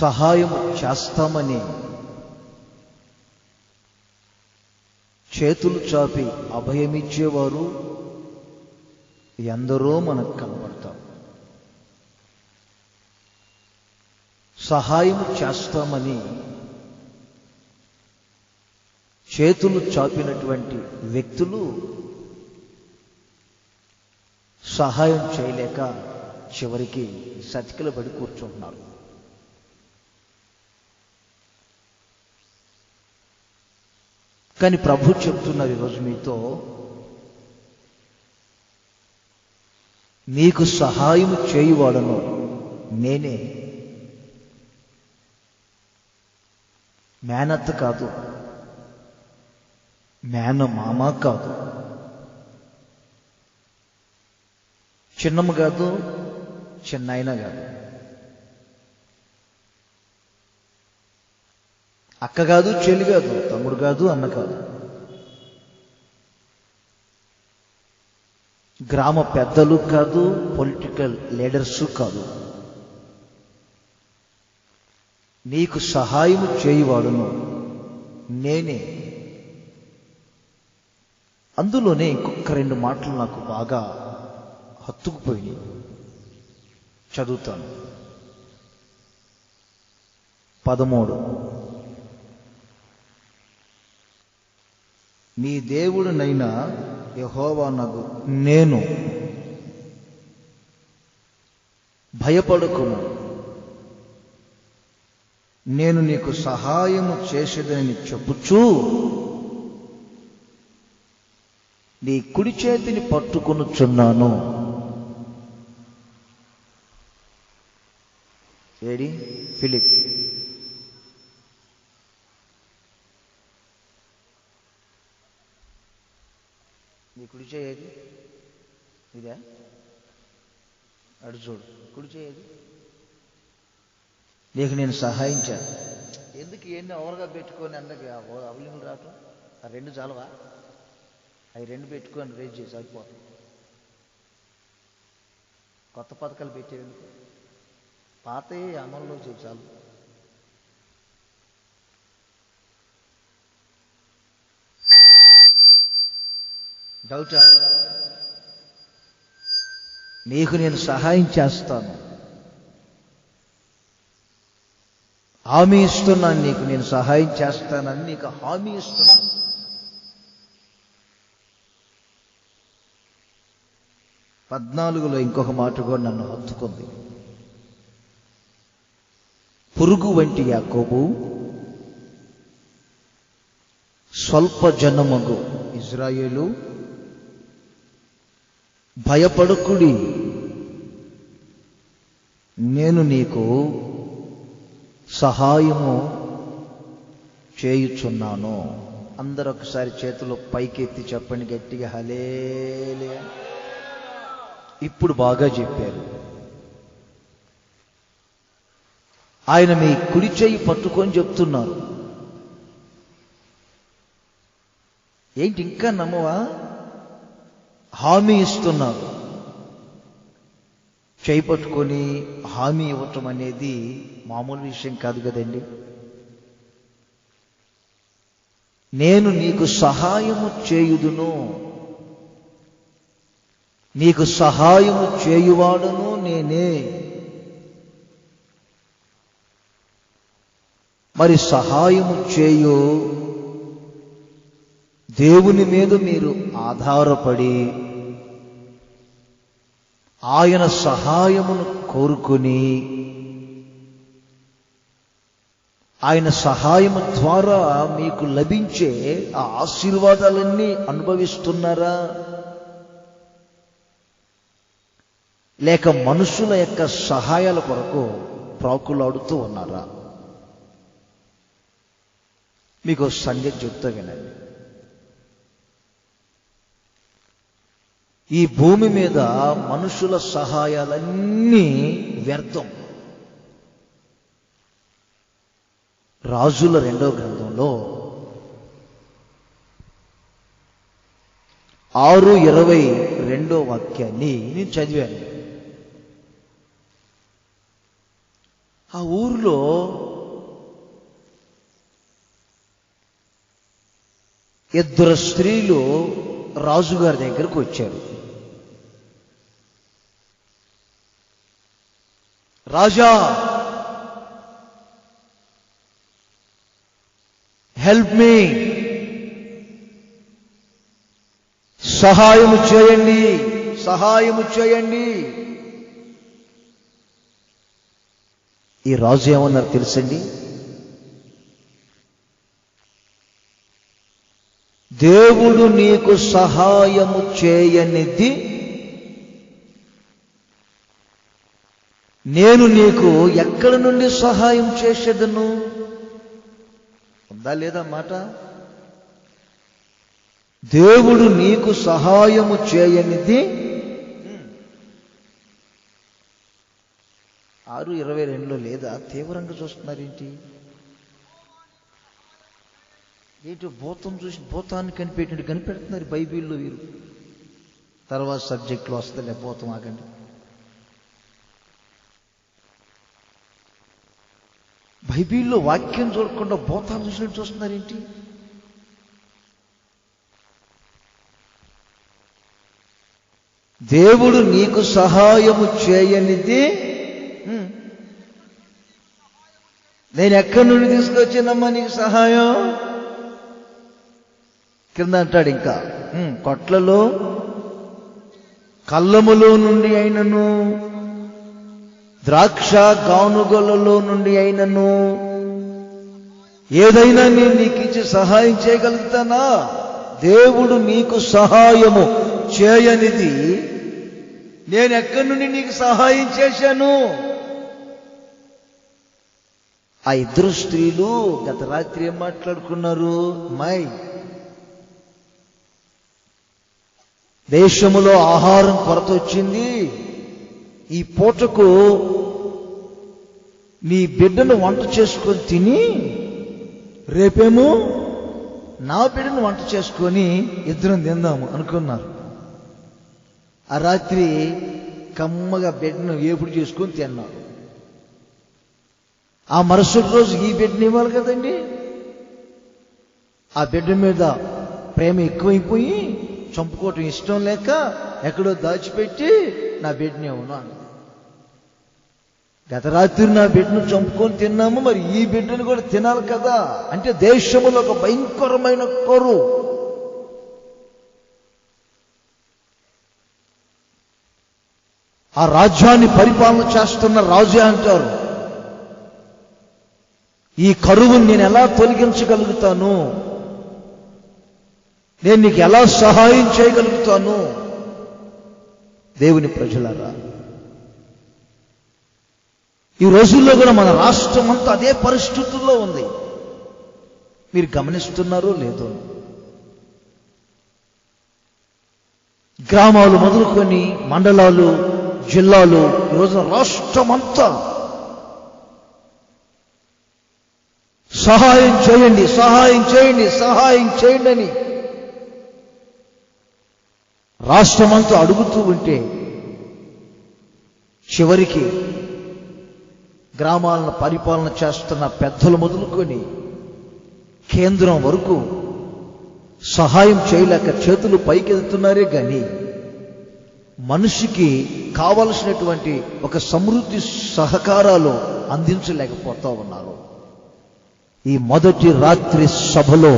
సహాయము చేస్తామని చేతులు చాపి అభయమిచ్చేవారు ఎందరో మనకు కనబడతారు. సహాయము చేస్తామని చేతులు చాపినటువంటి వ్యక్తులు సహాయం చేయలేక చివరికి సతికిల పడి కూర్చుంటున్నారు. కానీ ప్రభు చెప్తున్నారు ఈరోజు మీతో, నీకు సహాయం చేయువాడను నేనే. మేనత్త కాదు, మేనమామ కాదు, చిన్నమ్మ కాదు, చిన్నాయన కాదు, అక్క కాదు, చెల్లి కాదు, తమ్ముడు కాదు, అన్న కాదు, గ్రామ పెద్దలు కాదు, పొలిటికల్ లీడర్స్ కాదు. నీకు సహాయం చేయువాడును నేనే. అందులోనే ఇంకొక 2 మాటలు నాకు బాగా హత్తుకుపోయినాయి, చదువుతాను. 13 నీ దేవుడునైనా యెహోవానగు నేను భయపడకుము, నేను నీకు సహాయము చేసేదని చెప్పుచూ నీ కుడి చేతిని పట్టుకొనుచున్నాను. ఏడి ఫిలిప్, నీ కుడి చేయేది ఇదే, అడు చూడు, కుడి చేయేది. నీకు నేను సహాయం చేస్తాను. ఎందుకు ఎన్ని ఓవర్గా పెట్టుకొని అందరికి అవలింగులు రావటం? ఆ 2 చాలవా? అవి 2 పెట్టుకొని రేజ్ చేసి అయిపోతుంది. కొత్త పథకాలు పెట్టేందుకు? పాతవి అమల్లో చేసి చాలు. డౌటా? నీకు నేను సహాయం చేస్తాను, హామీ ఇస్తున్నాను. నీకు నేను సహాయం చేస్తానని నీకు హామీ ఇస్తున్నాను. పద్నాలుగులో ఇంకొక మాట కూడా నన్ను హత్తుకుంది. పురుగు వంటి యాకోబు, స్వల్ప జనమగు ఇజ్రాయేలు, భయపడకుడి, నేను నీకు సహాయము చేయుచున్నాను. అందరూ ఒకసారి చేతులు పైకెత్తి చెప్పండి గట్టిగా, హల్లెలూయా. ఇప్పుడు బాగా చెప్పారు. ఆయన మీ కుడి చెయ్యి పట్టుకొని చెప్తున్నారు. ఏంటి ఇంకా నమ్మవా? హామీ ఇస్తున్నారు. చేయి పట్టుకొని హామీ ఇవ్వటం అనేది మామూలు విషయం కాదు కదండి. నేను నీకు సహాయము చేయుదును, నీకు సహాయము చేయువాడను నేనే. మరి సహాయము చేయు దేవుని మీద మీరు ఆధారపడి ఆయన సహాయమును కోరుకొని ఆయన సహాయము ద్వారా మీకు లభించే ఆ ఆశీర్వాదాలన్నీ అనుభవిస్తున్నారా? లేక మనుషుల యొక్క సహాయాల కొరకు ప్రాకులాడుతూ ఉన్నారా? మీకు సంగతి చెప్తా వినండి. ఈ భూమి మీద మనుషుల సహాయాలన్నీ వ్యర్థం. రాజుల 2వ గ్రంథంలో 6:22 వాక్యాన్ని నేను చదివాను. ఆ ఊరిలో ఇద్దరు స్త్రీలు రాజుగారి దగ్గరకు వచ్చారు. రాజా, హెల్ప్ మీ, సహాయము చేయండి, సహాయము చేయండి. ఈ రాజు ఏమన్నారు తెలుసండి? దేవుడు నీకు సహాయము చేయనిది నేను నీకు ఎక్కడి నుండి సహాయం చేసేదను? ఉందా లేదా మాట? దేవుడు నీకు సహాయము చేయనిది 6:22 లేదా? తీవ్రంగా చూస్తున్నారేంటి? ఏంటో భూతం చూసి భూతాన్ని కనిపెట్టినట్టు కనిపెడుతున్నారు బైబిల్లో వీరు. తర్వాత సబ్జెక్టులో వస్తుందిలే, భూతం ఆగండి. బైబిల్లో వాక్యం చూడకుండా భూతాన్ని చూసినట్టు చూస్తున్నారేంటి? దేవుడు నీకు సహాయము చేయనిది నేను ఎక్కడి నుండి తీసుకొచ్చానమ్మా నీకు సహాయం? కింద అంటాడు ఇంకా, కొట్లలో కళ్ళములో నుండి అయినను ద్రాక్ష గానుగలలో నుండి అయినను ఏదైనా నేను నీకు ఇచ్చి సహాయం చేయగలుగుతానా? దేవుడు నీకు సహాయము చేయనిది నేను ఎక్కడి నుండి నీకు సహాయం చేశాను? ఆ ఇద్దరు స్త్రీలు గత రాత్రి ఏం మాట్లాడుకున్నారు? దేశములో ఆహారం కొరత వచ్చింది, ఈ పూటకు నీ బిడ్డను వంట చేసుకొని తిని రేపేమో నా బిడ్డను వంట చేసుకొని ఇద్దరం తిందాము అనుకున్నారు. ఆ రాత్రి కమ్మగా బిడ్డను ఏపుడు చేసుకొని తిన్నారు. ఆ మరుసటి రోజు ఈ బిడ్డని ఇవ్వాలి కదండి. ఆ బిడ్డ మీద ప్రేమ ఎక్కువైపోయి చంపుకోవటం ఇష్టం లేక ఎక్కడో దాచిపెట్టి నా బిడ్డని ఇవ్వను అన్నది. గత రాత్రి నా బిడ్డను చంపుకొని తిన్నాము, మరి ఈ బిడ్డను కూడా తినాలి కదా. అంటే దేశంలో ఒక భయంకరమైన కరువు. ఆ రాజ్యాన్ని పరిపాలన చేస్తున్న రాజే అంటారు, ఈ కరువుని నేను ఎలా తొలగించగలుగుతాను, నేను నీకు ఎలా సహాయం చేయగలుగుతాను? దేవుని ప్రజలారా, ఈ రోజుల్లో కూడా మన రాష్ట్రం అంతా అదే పరిస్థితుల్లో ఉంది. మీరు గమనిస్తున్నారో లేదో? గ్రామాలు మొదలుకొని మండలాలు, జిల్లాలు, ఈ రోజున రాష్ట్రం అంతా సహాయం చేయండి, సహాయం చేయండి, సహాయం చేయండి అని రాష్ట్రమంతా అడుగుతూ ఉంటే చివరికి గ్రామాలను పరిపాలన చేస్తున్న పెద్దలు మొదలుకొని కేంద్రం వరకు సహాయం చేయలేక చేతులు పైకెత్తుతున్నారే కానీ మనిషికి కావలసినటువంటి ఒక సమృద్ధి సహకారాలు అందించలేకపోతా ఉన్నారు. ఈ మొదటి రాత్రి సభలో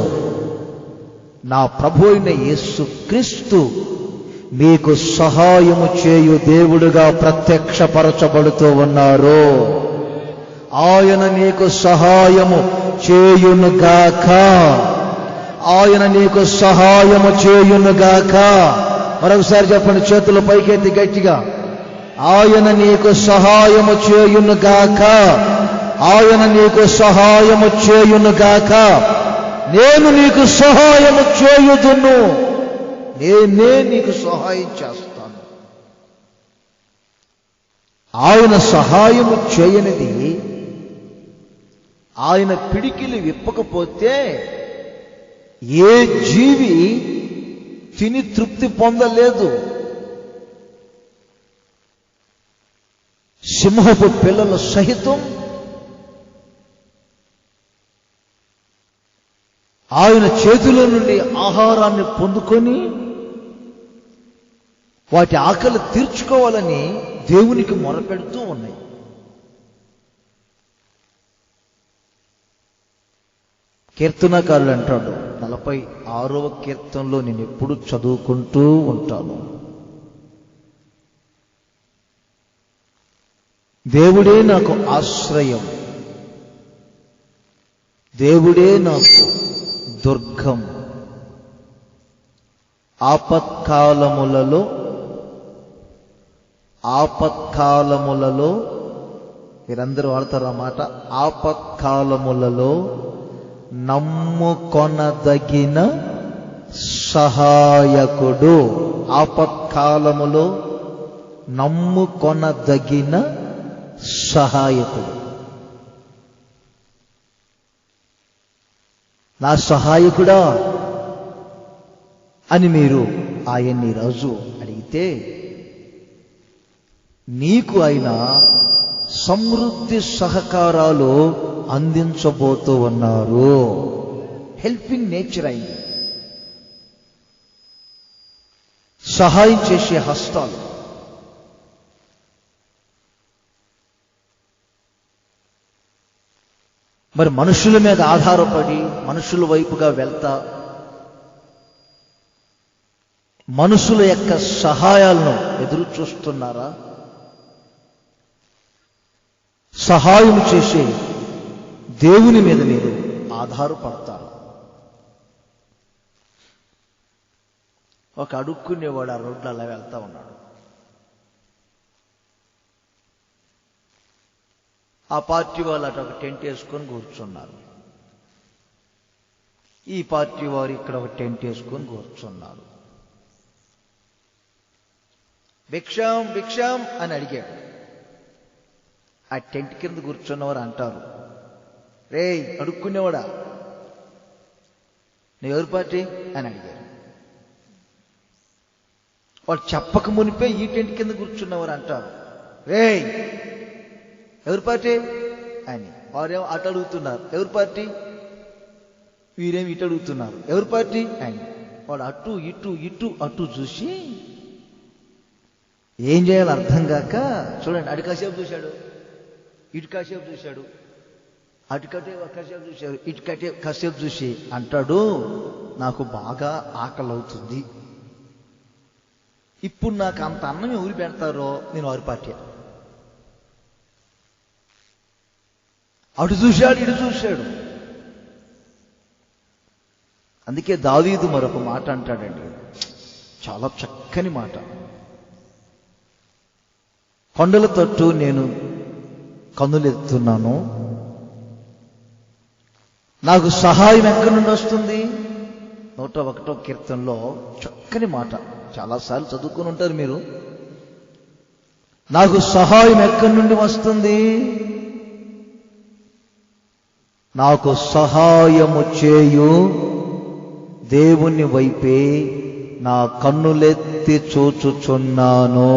నా ప్రభు అయిన యేసు క్రీస్తు మీకు సహాయము చేయు దేవుడుగా ప్రత్యక్షపరచబడుతూ ఉన్నారు. ఆయన నీకు సహాయము చేయునుగాక, ఆయన నీకు సహాయము చేయునుగాక. మరొకసారి చెప్పండి, చేతుల పైకెత్తి గట్టిగా, ఆయన నీకు సహాయము చేయునుగాక, ఆయన నీకు సహాయము చేయునుగాక. నేను నీకు సహాయము చేయుదును, నేనే నీకు సహాయం చేస్తాను. ఆయన సహాయము చేయనిది, ఆయన పిడికిలి విప్పకపోతే ఏ జీవి తిని తృప్తి పొందలేదు. సింహపు పిల్లలు సహితం ఆయన చేతిలో నుండి ఆహారాన్ని పొందుకొని వాటి ఆకలి తీర్చుకోవాలని దేవునికి మొరపెడుతూ ఉన్నాయి. కీర్తనకారుడు అంటాడు 46వ కీర్తనలో, నేను ఎప్పుడు చదువుకుంటూ ఉంటాను, దేవుడే నాకు ఆశ్రయం, దేవుడే నాకు దుర్గం, ఆపత్కాలములలో మీరందరూ వాడతారు ఆ మాట, ఆపత్కాలములలో నమ్ముకొనదగిన సహాయకుడు. ఆపత్కాలములో నమ్ముకొనదగిన సహాయకుడు. నా సహాయకుడా అని మీరు ఆయన్ని రోజు అడిగితే నీకు ఆయన సమృద్ధి సహకారాలు అందించబోతూ ఉన్నారు. హెల్పింగ్ నేచర్ అయింది, సహాయం చేసే హస్తాలు. మరి మనుషుల మీద ఆధారపడి మనుషుల వైపుగా వెళ్తా మనుషుల యొక్క సహాయాలను ఎదురు చూస్తున్నారా? సహాయం చేసే దేవుని మీద మీరు ఆధారపడతారు. ఒక అడుక్కునేవాడు ఆ రోడ్లు అలా వెళ్తా ఉన్నాడు. ఆ పార్టీ వాళ్ళు అటు ఒక టెంట్ వేసుకొని కూర్చున్నారు, ఈ పార్టీ వారు ఇక్కడ ఒక టెంట్ వేసుకొని కూర్చున్నారు. భిక్షాం భిక్షాం అని అడిగాడు. ఆ టెంట్ కింద కూర్చున్నవారు అంటారు, రేయ్ అడుక్కునేవాడా, నువ్వు ఎవరి పార్టీ అని అడిగారు. వాడు చెప్పక మునిపే ఈ టెంట్ కింద కూర్చున్నవారు అంటారు, రేయ్ ఎవరి పార్టీ అని. వారేమో అటు అడుగుతున్నారు, ఎవరి పార్టీ, వీరేమి ఇటు అడుగుతున్నారు, ఎవరి పార్టీ అని. వాడు అటు ఇటు ఇటు అటు చూసి ఏం చేయాలో అర్థం కాక, చూడండి, అటు కాసేపు చూశాడు, ఇటు కాసేపు చూశాడు, అటు కట్టే కాసేపు చూశాడు, ఇటు కట్టే కాసేపు చూసి అంటాడు, నాకు బాగా ఆకలి అవుతుంది, ఇప్పుడు నాకు అంత అన్నం ఎవరు పెడతారో నేను వారి పార్టీ. అటు చూశాడు, ఇటు చూశాడు. అందుకే దావీదు మరొక మాట అంటాడండి, చాలా చక్కని మాట. కొండల తట్టు నేను కన్నులెత్తున్నాను, నాకు సహాయం ఎక్కడి నుండి వస్తుంది? 101వ కీర్తనలో చక్కని మాట, చాలాసార్లు చదువుకుని ఉంటారు మీరు. నాకు సహాయం ఎక్కడి నుండి వస్తుంది? నాకు సహాయము చేయు దేవుని వైపే నా కన్నులెత్తి చూచుచున్నాను.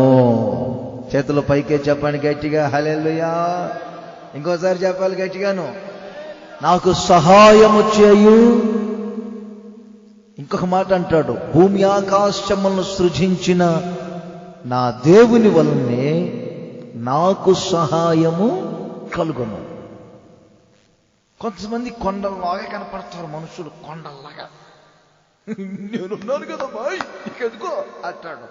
చేతుల పైకే చెప్పండి గట్టిగా, హల్లెలూయా. ఇంకోసారి చెప్పాలి గట్టిగాను, నాకు సహాయము చేయు. ఇంకొక మాట అంటాడు, భూమి ఆకాశములను సృజించిన నా దేవుని వలనే నాకు సహాయము కలుగును. కొంతమంది కొండల్లాగా కనపడతారు మనుషులు, కొండల్లాగా. నేనున్నాను కదా బాయ్ నీకెందుకో అంటాడు,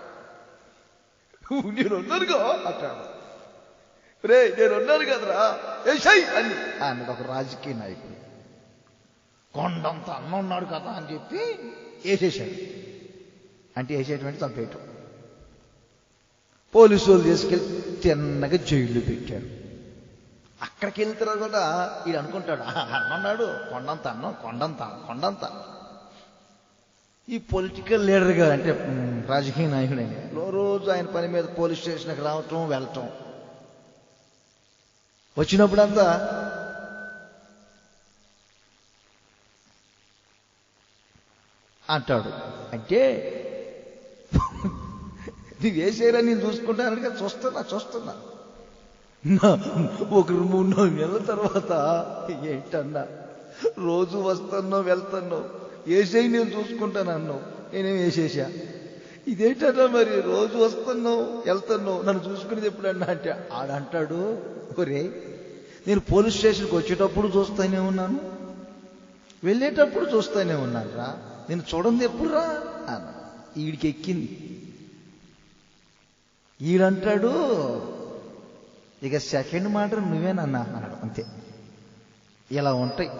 నేనున్నానుగా అంటాడు, రే నేనున్నాను కదరా ఏషై అని అన్నాడు ఒక రాజకీయ నాయకుడు. కొండంత అన్న ఉన్నాడు కదా అని చెప్పి వేసేసాడు. అంటే వేసేటువంటి చంపేయటం. పోలీసు వాళ్ళు తీసుకెళ్ళి తిన్నగా జైల్లో పెట్టారు. అక్కడికి వెళ్ళిన తర్వాత కూడా వీడు అనుకుంటాడు, అన్నాడు కొండంత అన్నం, కొండంత. ఈ పొలిటికల్ లీడర్ గారు అంటే రాజకీయ నాయకుడు ఆయన రోజు ఆయన పని మీద పోలీస్ స్టేషన్కి రావటం వెళ్ళటం, వచ్చినప్పుడంతా అంటాడు, అంటే నువ్వు వేసేరా నేను చూసుకుంటాను కదా, చూస్తున్నా. ఒక 3-4 నెలల తర్వాత ఏంటన్నా రోజు వస్తానో వెళ్తానో వేసేయి నేను చూసుకుంటాను అన్నావు, నేనేం వేసేసా. ఇదేంటన్నా మరి రోజు వస్తానో వెళ్తానో నన్ను చూసుకునేది ఎప్పుడన్నా అంటే ఆడంటాడు, ఒరే నేను పోలీస్ స్టేషన్కి వచ్చేటప్పుడు చూస్తూనే ఉన్నాను, వెళ్ళేటప్పుడు చూస్తూనే ఉన్నాను రా, నేను చూడండి ఎప్పుడు రా అన్న. ఈడికి ఎక్కింది. ఈడంటాడు, ఇక సెకండ్ మాట నువ్వేనన్నా అన్నాడు. అంతే. ఇలా ఉంటాయి.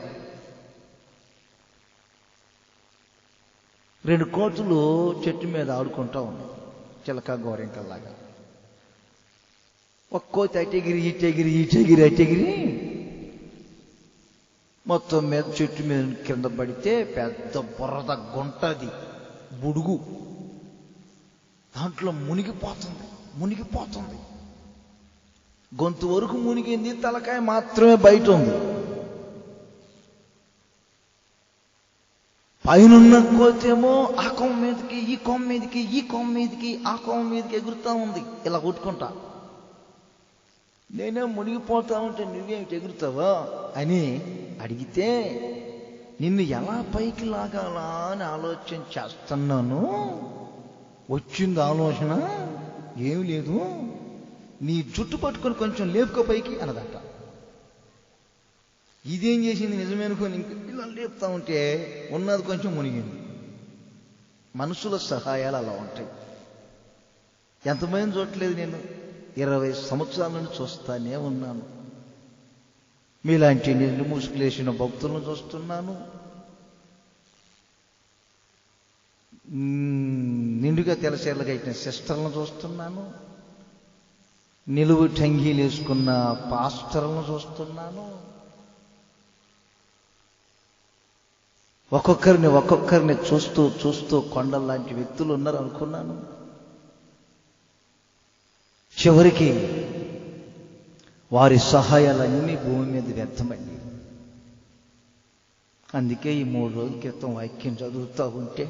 2 కోతులు చెట్టు మీద ఆడుకుంటా ఉన్నాయి, చిలక గోరింకల్లాగా. ఒక కోతి అటెగిరి ఇటెగిరి ఇటెగిరి అటెగిరి మొత్తం మీద చెట్టు మీద కింద పడితే పెద్ద బురద గుంటది, బుడుగు. దాంట్లో మునిగిపోతుంది. గొంతు వరకు మునిగింది, తలకాయ మాత్రమే బయట ఉంది. పైనున్న కోతేమో ఆ కొమ్మ మీదకి ఈ కొమ్మ మీదకి ఈ కొమ్మ మీదకి ఆ కొమ్మ మీదకి ఎగురుతా ఉంది, ఇలా కొట్టుకుంటా. నేనే మునిగిపోతా ఉంటే నువ్వేమిటి ఎగురుతావా అని అడిగితే, నిన్ను ఎలా పైకి లాగాలా అని ఆలోచన చేస్తున్నాను. వచ్చింది ఆలోచన, ఏం లేదు, నీ జుట్టు పట్టుకొని కొంచెం లేపుకో పైకి అన్నదట. ఇదేం చేసింది నిజమే అనుకోని ఇంక ఇలా లేపుతా ఉంటే ఉన్నది కొంచెం మునిగింది. మనుషుల సహాయాలు అలా ఉంటాయి. ఎంతమంది చూడట్లేదు, నేను 20 సంవత్సరాల నుండి చూస్తానే ఉన్నాను. మీలాంటి నిండు ముసుగులేసిన భక్తులను చూస్తున్నాను, నిండుగా తెలసేర్లుగా ఇచ్చిన సిస్టర్లను చూస్తున్నాను, నిలువు టంగీలు వేసుకున్న పాస్టర్లను చూస్తున్నాను. ఒక్కొక్కరిని చూస్తూ కొండల్లాంటి వ్యక్తులు ఉన్నారు అనుకున్నాను. చివరికి వారి సహాయాలన్నీ భూమి మీద వ్యర్థమయ్యి. అందుకే ఈ 3 రోజుల క్రితం వాక్యం చదువుతూ ఉంటే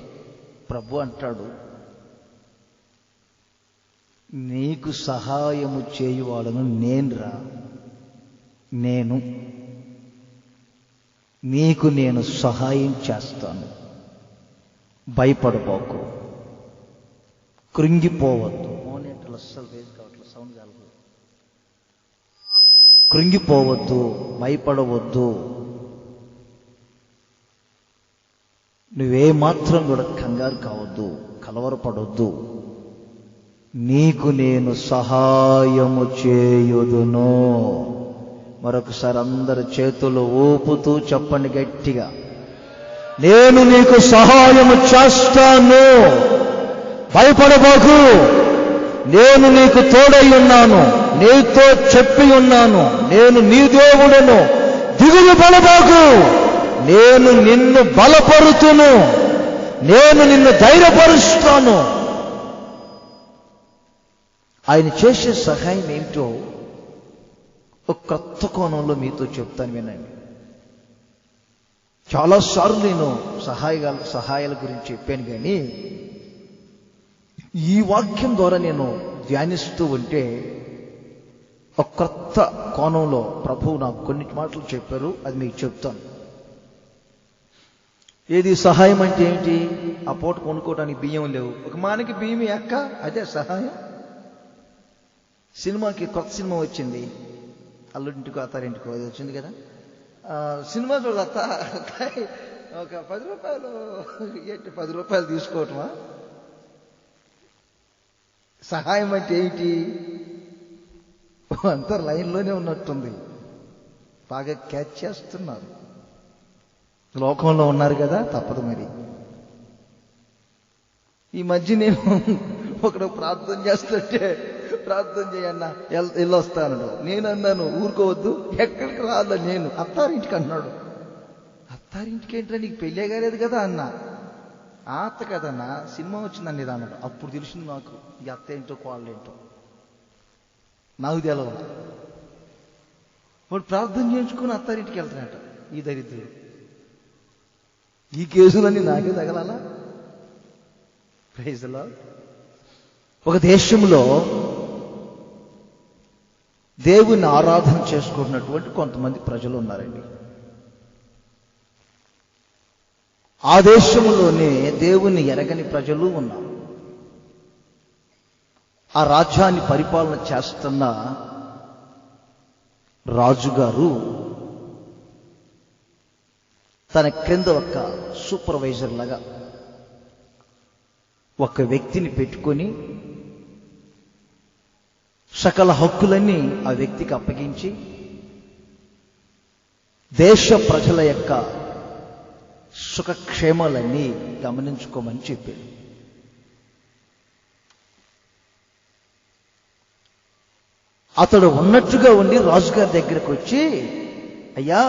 ప్రభు అంటాడు, నీకు సహాయము చేయువాడను నేనురా, నీకు నేను సహాయం చేస్తాను, భయపడబోకు, కృంగిపోవద్దు. అస్సలు వేసి కావట్లేదు, సౌండ్ కాదు. కృంగిపోవద్దు, భయపడవద్దు, నువ్వేమాత్రం కూడా కంగారు కావద్దు, కలవరపడొద్దు, నీకు నేను సహాయము చేయుదును. మరొకసారి అందరి చేతులు ఊపుతూ చెప్పండి గట్టిగా, నేను నీకు సహాయము చేస్తాను, భయపడబోకు, నేను నీకు తోడై ఉన్నాను, నీతో చెప్పి ఉన్నాను, నేను నీ దేవుడను, దిగులు పడబోకు, నేను నిన్ను బలపరుతును, నేను నిన్ను ధైర్యపరుస్తాను. ఆయన చేసే సహాయం ఏమిటో ఒక కొత్త కోణంలో మీతో చెప్తాను, వినండి. చాలాసార్లు నేను సహాయాల గురించి చెప్పాను, కానీ ఈ వాక్యం ద్వారా నేను ధ్యానిస్తూ ఉంటే ఒక కొత్త కోణంలో ప్రభువు నాకు కొన్ని మాటలు చెప్పారు, అది మీకు చెప్తాను. ఏది సహాయం అంటే ఏంటి? ఆ పూట కొనుక్కోవడానికి బియ్యం లేవు, ఒక మానకి బియ్యం ఎక్క, అదే సహాయం. కొత్త సినిమా వచ్చింది, అల్లుడింటికో అత్తారింటికో అది వచ్చింది కదా. సినిమా చూడత్త ఒక 10 రూపాయలు ఏంటి, 10 రూపాయలు తీసుకోవటమా? సహాయం అంటే ఏంటి? అంతా లైన్లోనే ఉన్నట్టుంది, బాగా క్యాచ్ చేస్తున్నారు, లోకంలో ఉన్నారు కదా, తప్పదు మరి. ఈ మధ్య నేను ఒకడు ప్రార్థన చేస్తుంటే, ప్రార్థన చేయన్నా వెళ్ళొస్తాను, నేను అన్నాను ఊరుకోవద్దు, ఎక్కడికి రాదా, నేను అత్తారింటికి అన్నాడు. అత్తారింటికి ఏంటంటే నీకు పెళ్ళే కాలేదు కదా అన్నా. అత్త కదన్నా, సినిమా వచ్చిందండి ఇది అన్నాడు. అప్పుడు తెలిసింది నాకు ఈ అత్త ఏంటో కోళ్ళు ఏంటో, నాకు తెలవదు. వాడు ప్రార్థన చేయించుకుని అత్తారింటికి వెళ్తానట. ఈ దరిద్రుడు, ఈ కేసులన్నీ నాకే తగలాలా? Praise the lord. ఒక దేశంలో దేవుని ఆరాధన చేసుకున్నటువంటి కొంతమంది ప్రజలు ఉన్నారండి. ఆ దేశంలోనే దేవుని ఎరగని ప్రజలు ఉన్నారు. ఆ రాజ్యాన్ని పరిపాలన చేస్తున్న రాజుగారు తన క్రింద ఒక సూపర్వైజర్ లాగా ఒక వ్యక్తిని పెట్టుకొని సకల హక్కులన్నీ ఆ వ్యక్తికి అప్పగించి దేశ ప్రజల యొక్క సుఖక్షేమాలన్నీ గమనించుకోమని చెప్పాడు. అతడు ఉన్నట్టుగా ఉండి రాజుగారి దగ్గరకు వచ్చి, అయ్యా,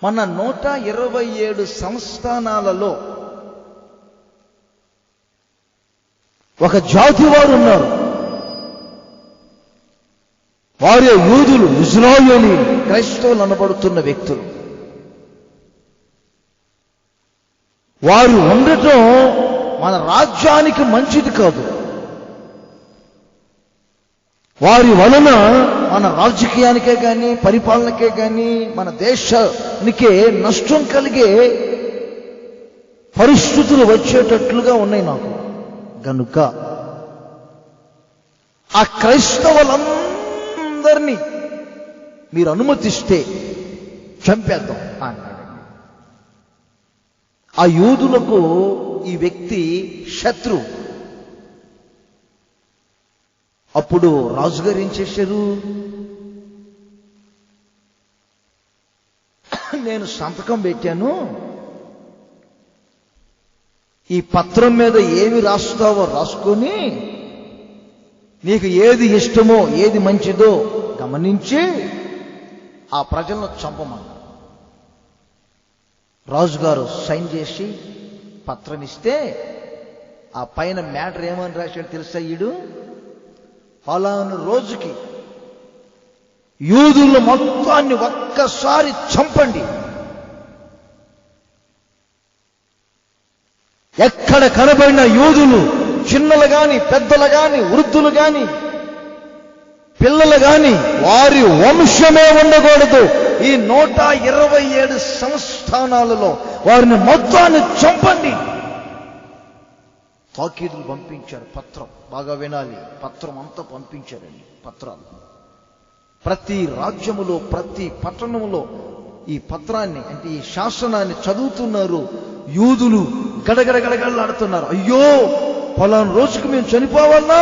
మన 127 సంస్థానాలలో ఒక జాతి వారు ఉన్నారు. వారే యూదులు, ఇజ్రాయేలీలు, క్రైస్తవులు అనబడుతున్న వ్యక్తులు. వారు ఉండటం మన రాజ్యానికి మంచిది కాదు. వారి వలన మన రాజకీయానికే కానీ, పరిపాలనకే కానీ, మన దేశానికే నష్టం కలిగే పరిస్థితులు వచ్చేటట్లుగా ఉన్నాయి నాకు. గనుక ఆ క్రైస్తవులందరినీ మీరు అనుమతిస్తే చంపేద్దాం అన్నాడు. ఆ యూదులకు ఈ వ్యక్తి శత్రు. అప్పుడు రాజుగారు ఏం చేశారు? నేను సంతకం పెట్టాను, ఈ పత్రం మీద ఏమి రాస్తావో రాసుకొని నీకు ఏది ఇష్టమో ఏది మంచిదో గమనించి ఆ ప్రజలను చంపమన్నారు. రాజుగారు సైన్ చేసి పత్రం ఇస్తే ఆ పైన మ్యాటర్ ఏమని రాశాడు తెలుసా? ఈడు ఫలానా రోజుకి యూదుల మొత్తాన్ని ఒక్కసారి చంపండి, ఎక్కడ కనబడిన యూదులు, చిన్నలు గాని, పెద్దలు గాని, వృద్ధులు గాని, పిల్లలు గాని, వారి వంశమే ఉండకూడదు. ఈ 127 సంస్థానాలలో వారిని మొత్తాన్ని చంపండి. తాకీదులు పంపించారు. పత్రం బాగా వినాలి, పత్రం అంతా పంపించారండి. పత్రాలు ప్రతి రాజ్యములో, ప్రతి పట్టణములో ఈ పత్రాన్ని, అంటే ఈ శాసనాన్ని చదువుతున్నారు. యూదులు గడగడగడగడలాడుతున్నారు. అయ్యో, పలానా రోజుకి మేము చనిపోవాలన్నా,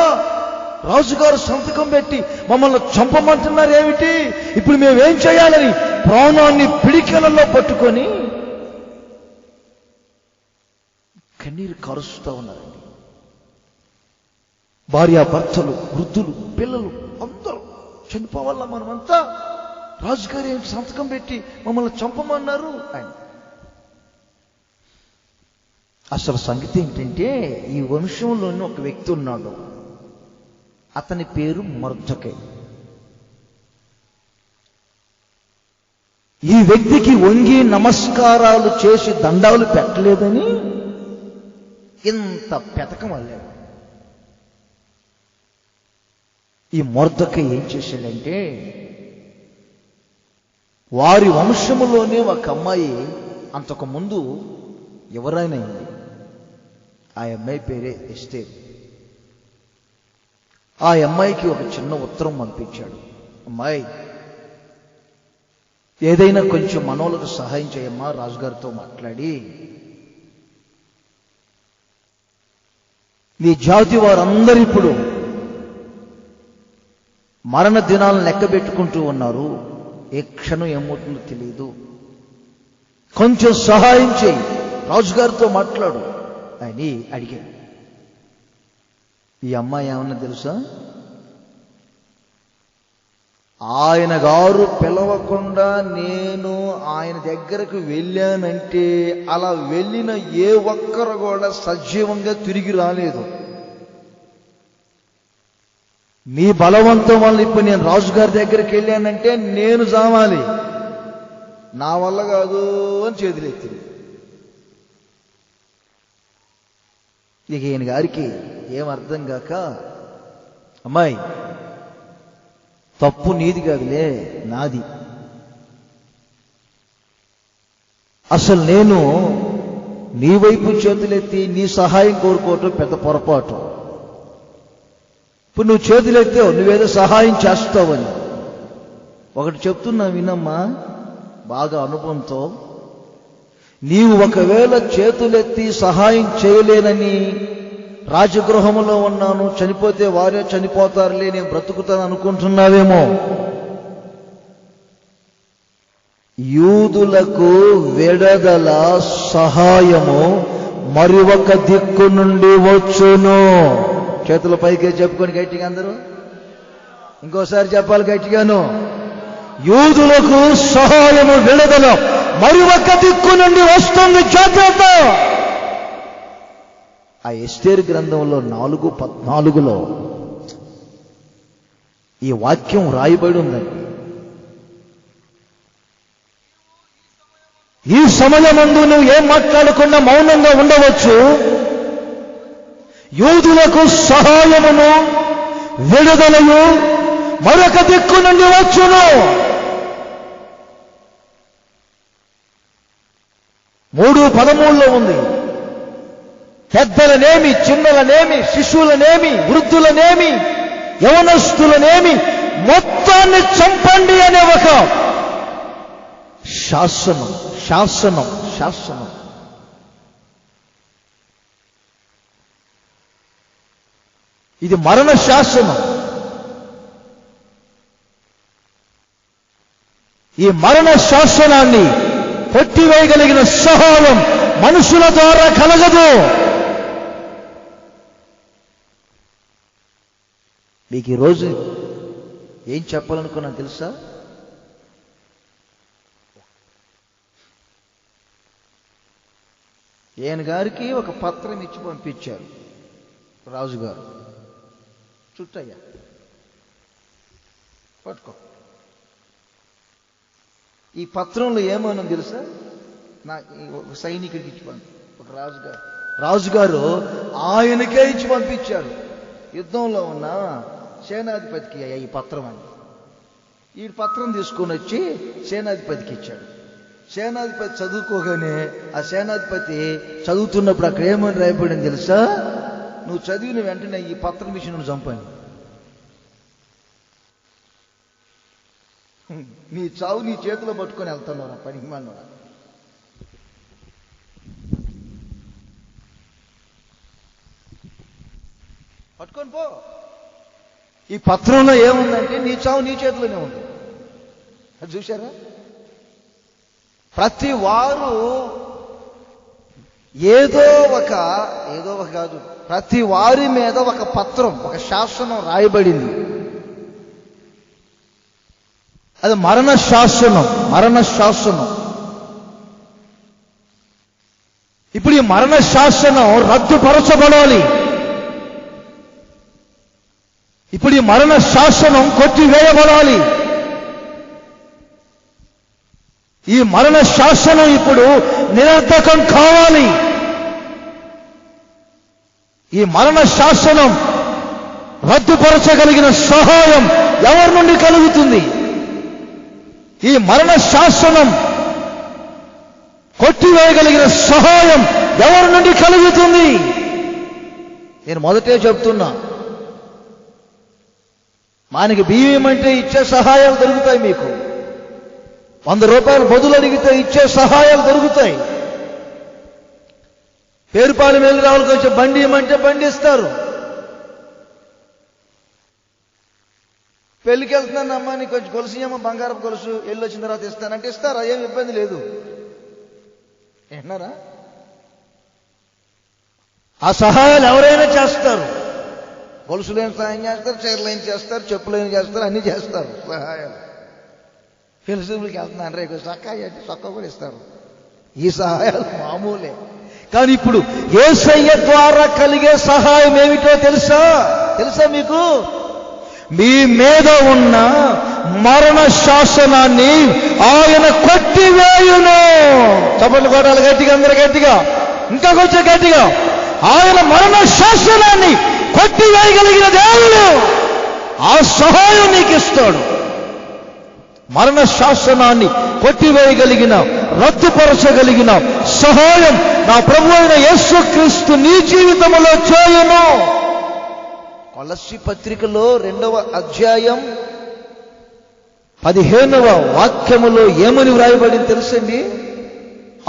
రాజుగారు సంతకం పెట్టి మమ్మల్ని చంపమంటున్నారు ఏమిటి, ఇప్పుడు మేమేం చేయాలని ప్రాణాన్ని పిడికెలలో పట్టుకొని కన్నీరు కరుస్తూ ఉన్నారండి. భార్యాభర్తలు, వృద్ధులు, పిల్లలు అందరూ చనిపోవాలా మనమంతా, రాజుగారు ఏంటి సంతకం పెట్టి మమ్మల్ని చంపమన్నారు అని. అసలు సంగతి ఏంటంటే, ఈ వంశంలోని ఒక వ్యక్తి ఉన్నాడు. అతని పేరు మొర్దెకై. ఈ వ్యక్తికి వంగి నమస్కారాలు చేసి దండాలు పెట్టలేదని ఇంత పెతకం అల్లాడు. ఈ మొర్దెకై ఏం చేశాడంటే, వారి వంశములోనే ఒక అమ్మాయి అంతకు ముందు ఎవరైనా అయింది. ఆ అమ్మాయి పేరే ఎస్తేరు. ఆ అమ్మాయికి ఒక చిన్న ఉత్తరం పంపించాడు. అమ్మాయి, ఏదైనా కొంచెం మనోళ్ళకు సహాయం చేయమ్మా, రాజుగారితో మాట్లాడి నీ జాతి వారందరూ ఇప్పుడు మరణ దినాలను లెక్క పెట్టుకుంటూ ఉన్నారు. ఏ క్షణం ఏమవుతుందో తెలియదు. కొంచెం సహాయం చేయి, రాజుగారితో మాట్లాడు అని అడిగాడు. ఈ అమ్మాయి ఏమన్నా తెలుసా? ఆయన గారు పిలవకుండా నేను ఆయన దగ్గరకు వెళ్ళానంటే అలా వెళ్ళిన ఏ ఒక్కరు కూడా సజీవంగా తిరిగి రాలేదు. మీ బలవంతం వల్ల ఇప్పుడు నేను రాజుగారి దగ్గరికి వెళ్ళానంటే నేను జామాలి, నా వల్ల కాదు అని చేతులెత్తింది. ఇక ఈయన గారికి ఏం అర్థం కాక, అమ్మాయి తప్పు నీది కాదులే, నాది. అసలు నేను నీ వైపు చేతులెత్తి నీ సహాయం కోరుకోవటం పెద్ద పొరపాటు. ఇప్పుడు నువ్వు చేతులెత్తావు, నువ్వేదో సహాయం చేస్తావని. ఒకటి చెప్తున్నా వినమ్మా బాగా అనుభవంతో. నీవు ఒకవేళ చేతులెత్తి సహాయం చేయలేనని, రాజగృహంలో ఉన్నాను, చనిపోతే వారే చనిపోతారులే, నేను బ్రతుకుతాను అనుకుంటున్నావేమో. యూదులకు విడుదల సహాయము మరి ఒక దిక్కు నుండి వచ్చును. చేతుల పైకి చెప్పుకొని గట్టిగా అందరూ ఇంకోసారి చెప్పాలి గట్టిగాను. యూదులకు సహాయము విడుదల మరి ఒక దిక్కు నుండి వస్తుంది. చేతులతో ఆ ఎస్తేరు గ్రంథంలో 4:14 ఈ వాక్యం రాయబడి ఉందండి. ఈ సమయమందు నువ్వు ఏం మాట్లాడకుండా మౌనంగా ఉండవచ్చు. యూదులకు సహాయమును విడుదలను మరొక దిక్కు నుండి వచ్చును. 3:13 ఉంది. పెద్దలనేమి, చిన్నలనేమి, శిశువులనేమి, వృద్ధులనేమి, యవనస్తులనేమి మొత్తాన్ని చంపండి అనే ఒక శాసనం. ఇది మరణ శాసనం. ఈ మరణ శాసనాన్ని కొట్టివేయగలిగిన సహాయం మనుషుల ద్వారా కలగదు. మీకు ఈరోజు ఏం చెప్పాలనుకున్నా తెలుసా? ఈయన గారికి ఒక పత్రం ఇచ్చి పంపించారు రాజుగారు. చుట్టయ్యా పట్టుకో. ఈ పత్రంలో ఏమన్నా తెలుసా? ఒక సైనికుడికి ఇచ్చి ఒక రాజుగారు ఆయనకే ఇచ్చి పంపించారు. యుద్ధంలో ఉన్న సేనాధిపతికి ఈ పత్రం అని. ఈ పత్రం తీసుకొని వచ్చి సేనాధిపతికి ఇచ్చాడు. సేనాధిపతి చదువుకోగానే ఆ సేనాధిపతి చదువుతున్నప్పుడు అక్కడ ఏమని రాయబడింది తెలుసా? నువ్వు చదివిన వెంటనే ఈ పత్రం విషయం నువ్వు చంపాను. నీ చావు నీ చేతిలో పట్టుకొని వెళ్తున్నావు పనికి మానవుడా. పట్టుకొని పో. ఈ పత్రంలో ఏముందంటే నీ చావు నీ చేతిలోనే ఉంది. అది చూశారా? ప్రతి వారు ఏదో ఒక కాదు, ప్రతి వారి మీద ఒక పత్రం, ఒక శాసనం రాయబడింది. అది మరణ శాసనం. ఇప్పుడు ఈ మరణ శాసనం రద్దుపరచబడాలి. ఇప్పుడు ఈ మరణ శాసనం కొట్టివేయబడాలి. ఈ మరణ శాసనం ఇప్పుడు నిరర్ధకం కావాలి. ఈ మరణ శాసనం రద్దుపరచగలిగిన సహాయం ఎవరి నుండి కలుగుతుంది? ఈ మరణ శాసనం కొట్టివేయగలిగిన సహాయం ఎవరి నుండి కలుగుతుంది? నేను మొదటే చెప్తున్నా, మనకి బియ్యం అంటే ఇచ్చే సహాయాలు దొరుకుతాయి. మీకు 100 రూపాయలు బదులు అడిగితే ఇచ్చే సహాయాలు దొరుకుతాయి. పేరుపాలెం వెళ్ళి రావాలి, కొంచెం బండి ఇవ్వమంటే బండి ఇస్తారు. పెళ్లికి వెళ్తున్నాను అమ్మా, నీకు కొంచెం గొలుసు ఏమో, బంగారపు గొలుసు, వెళ్ళి వచ్చిన తర్వాత ఇస్తానంటే ఇస్తారా? ఏం ఇబ్బంది లేదు. ఏమన్నారా? ఆ సహాయాలు ఎవరైనా చేస్తారు. గొలుసులేని సహాయం చేస్తారు, చీరలేని చేస్తారు, చెప్పులేని చేస్తారు, అన్ని చేస్తారు సహాయాలు. ఫిలిసిబుల్కి వెళ్తున్నాను రేపు చొక్కా కూడా ఇస్తారు. ఈ సహాయాలు మామూలే. కానీ ఇప్పుడు యేసయ్య ద్వారా కలిగే సహాయం ఏమిటో తెలుసా మీకు? మీ మీద ఉన్న మరణ శాసనాన్ని ఆయన కొట్టివేయును. చప్పట్లు కొట్టాలి గట్టిగా, అందరూ గట్టిగా, ఇంకా కొంచెం గట్టిగా. ఆయన మరణ శాసనాన్ని కొట్టివేయగలిగిన దేవుడు ఆ సహాయం నీకు ఇస్తాడు. మరణ శాసనాన్ని కొట్టివేయగలిగిన రద్దుపరచగలిగిన సహాయం నా ప్రభువైన యేసుక్రీస్తు నీ జీవితంలో చేయను. కొలస్సీ పత్రికలో 2వ అధ్యాయం 15వ వాక్యములో ఏమని వ్రాయబడింది తెలుసండి?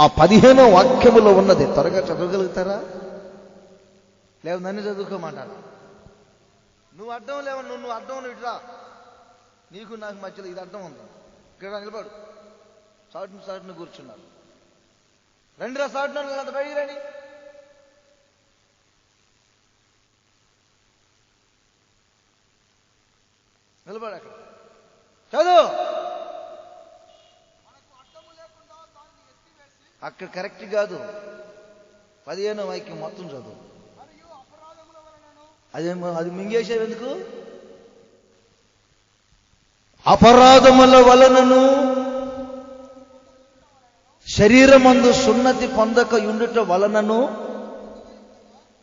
ఆ 15వ వాక్యములో ఉన్నది త్వరగా చదవగలుగుతారా? లేవు నన్ను చదువుకోమంటారా? నువ్వు అడ్డం లేవు, నువ్వు అడ్డం ఇట్రా, నీకు నాకు మధ్యలో ఇది అడ్డం ఉంది, ఇక్కడ నిలబడు. సాటును కూర్చున్నారు. రండిరా సాటును, అంత బయటికి రండి. నిలబడు అక్కడ, చదువు. అక్కడ కరెక్ట్ కాదు, 15వ వాక్యం మొత్తం చదువు. అది మింగేశారు ఎందుకు? అపరాధముల వలనను శరీరమందు సున్నతి పొందక యుండుట వలనను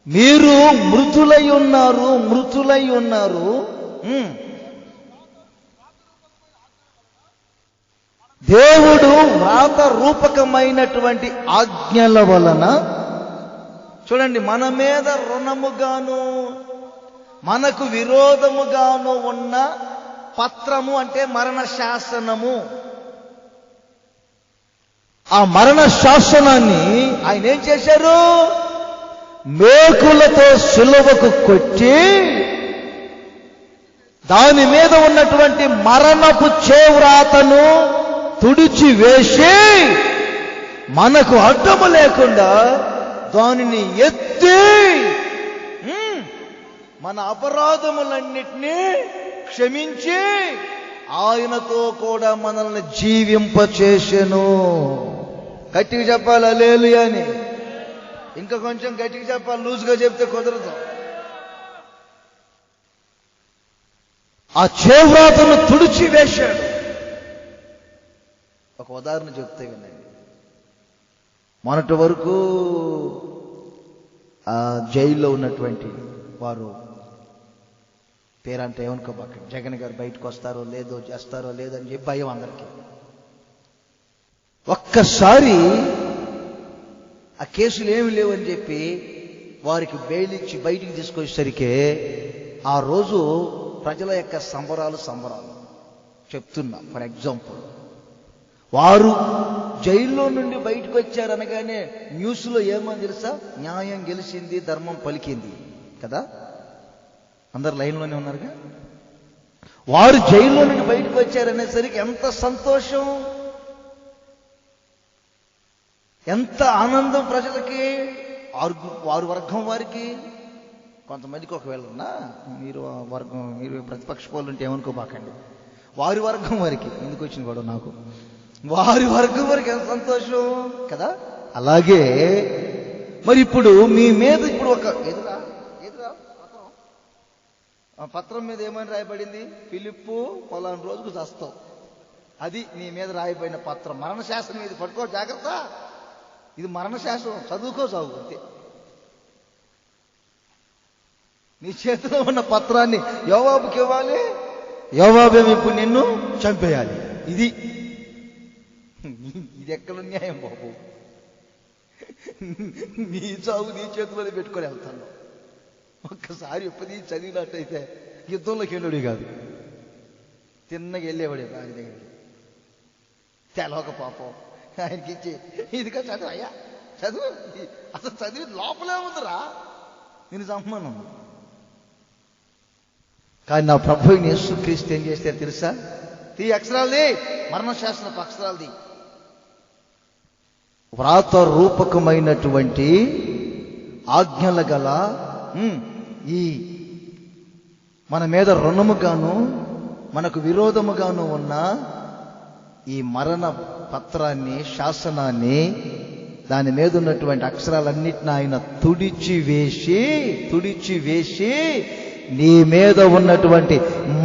మీరు మృతులై ఉన్నారు. దేవుడు వ్రాత రూపకమైనటువంటి ఆజ్ఞల వలన, చూడండి, మన మీద రుణముగాను మనకు విరోధముగాను ఉన్న పత్రము అంటే మరణ శాసనము. ఆ మరణ శాసనాన్ని ఆయన ఏం చేశారు? మేకులతో సిలువకు కొట్టి దాని మీద ఉన్నటువంటి మరణపు చేవ్రాతను తుడిచి వేసి మనకు అడ్డము లేకుండా దానిని ఎత్తి మన అపరాధములన్నిటినీ క్షమించి ఆయనతో కూడా మనల్ని జీవింపచేసెను. గట్టిగా చెప్పాలి హల్లెలూయా అని. ఇంకా కొంచెం గట్టిగా చెప్పాలి, లూజ్గా చెప్తే కుదరదు. ఆ చేవ్రాతను తుడిచి వేశాడు. ఒక ఉదాహరణ చెప్తే వినండి. మొన్నటి వరకు ఆ జైల్లో ఉన్నటువంటి వారు, పేరంటే ఏమనుకోబాకండి, జగన్ గారు బయటకు వస్తారో లేదో, చేస్తారో లేదని చెప్పి భయం అందరికీ. ఒక్కసారి ఆ కేసులు ఏమి లేవని చెప్పి వారికి బెయిల్ ఇచ్చి బయటికి తీసుకొచ్చేసరికి ఆ రోజు ప్రజల యొక్క సంబరాలు చెప్తున్నా. ఫర్ ఎగ్జాంపుల్, వారు జైల్లో నుండి బయటకు వచ్చారనగానే న్యూస్లో ఏమని తెలుసా? న్యాయం గెలిచింది, ధర్మం పలికింది కదా. అందరు లైన్లోనే ఉన్నారుగా. వారు జైల్లో నుండి బయటకు వచ్చారనేసరికి ఎంత సంతోషం, ఎంత ఆనందం ప్రజలకి, వారి వర్గం వారికి. కొంతమందికి ఒకవేళ ఉన్నా, మీరు వర్గం, మీరు ప్రతిపక్ష పోలు ఉంటే ఏమనుకోబాకండి, వారి వర్గం వారికి ఎందుకు వచ్చింది కూడా నాకు, వారి వర్గం వారికి ఎంత సంతోషం కదా. అలాగే మరి ఇప్పుడు మీ మీద ఇప్పుడు ఒక ఎదురా పత్రం మీద ఏమని రాయబడింది? ఫిలిప్పు పలానా రోజుకు చస్తావు, అది నీ మీద రాయబడిన పత్రం. మరణ శాసనం ఇది, పట్టుకో జాగ్రత్త, ఇది మరణ శాసనం, చదువుకో చావు అంతే. నీ చేతిలో ఉన్న పత్రాన్ని యోవాబుకి ఇవ్వాలి, యోవాబేమో ఇప్పుడు నిన్ను చంపేయాలి. ఇది ఎక్కడ న్యాయం బాబు? నీ చావు నీ చేతిలోనే పెట్టుకొని వెళ్తాను. ఒక్కసారి ఎప్పటి చదివినట్టయితే యుద్ధంలోకి వెళ్ళాడు కాదు, తిన్నగా వెళ్ళేవాడే భార్య దగ్గర. తెలవక పాపం ఆయనకి ఇచ్చి, ఇదిగా చదువు అయ్యా, చదువు, అసలు చదివి లోపలే ఉందిరా, నేను చంపను. కానీ నా ప్రభు యేసుక్రీస్తు ఏం చేస్తే తెలుసా? అక్షరాలది, మరణశాసనపు అక్షరాలది, వ్రాత రూపకమైనటువంటి ఆజ్ఞల గల ఈ మన మీద రుణముగాను మనకు విరోధముగాను ఉన్న ఈ మరణ పత్రాన్ని, శాసనాన్ని, దాని మీద ఉన్నటువంటి అక్షరాలన్నిటిని ఆయన తుడిచి వేసి నీ మీద ఉన్నటువంటి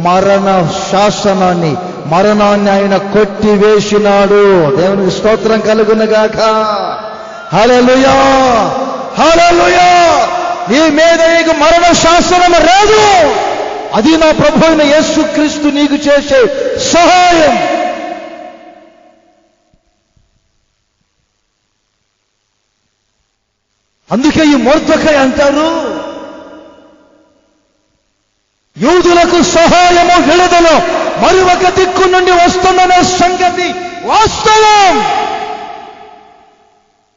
మరణ శాసనాన్ని, మరణాన్ని ఆయన కొట్టివేసినాడు. దేవునికి స్తోత్రం కలుగునుగాక. హల్లెలూయా, హల్లెలూయా. నీ మీద నీకు మరణ శాసనం లేదు. అది నా ప్రభు అయిన యేసుక్రీస్తు నీకు చేసే సహాయం. అందుకే ఈ మొర్దెకై అంటారు, యూదులకు సహాయము విడుదల మరి ఒక దిక్కు నుండి వస్తుందనే సంగతి వాస్తవం.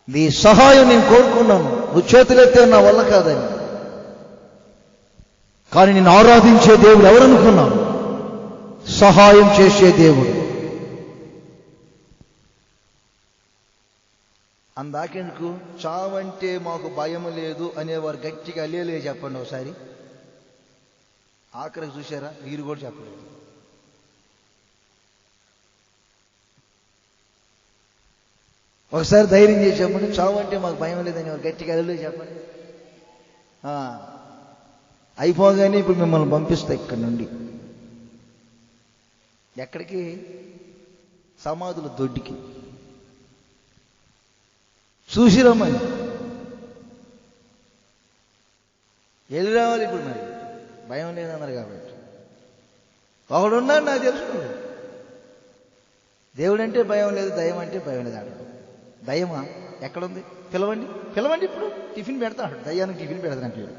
నీ సహాయం నేను కోరుకున్నాను, నువ్వు చేతులెత్తే నా వల్ల కాదని. కానీ నేను ఆరాధించే దేవుడు ఎవరనుకున్నాను? సహాయం చేసే దేవుడు. అందాకెందుకు చావంటే మాకు భయం లేదు అనేవారు గట్టిగా అల్లేలే చెప్పండి ఒకసారి. ఆఖరికి చూసారా, వీరు కూడా చెప్పలేదు. ఒకసారి ధైర్యం చేసి చెప్పండి, చావంటే మాకు భయం లేదని వారు గట్టిగా అల్లేలే చెప్పండి. అయిపోగానే ఇప్పుడు మిమ్మల్ని పంపిస్తా ఇక్కడి నుండి. ఎక్కడికి? సమాధుల దొడ్డికి. చూసి రమ్మని వెళ్ళి రావాలి. ఇప్పుడు మరి భయం లేదన్నారు కాబట్టి ఒకడున్నాడు, నాకు తెలుసుకున్నాడు. దేవుడు అంటే భయం లేదు, దయ్యం అంటే భయం లేదు అంటాడు. దయ్యమా ఎక్కడుంది? పిలవండి, పిలవండి, ఇప్పుడు టిఫిన్ పెడతాడు. దయ్యానికి టిఫిన్ పెడతానంటాడు.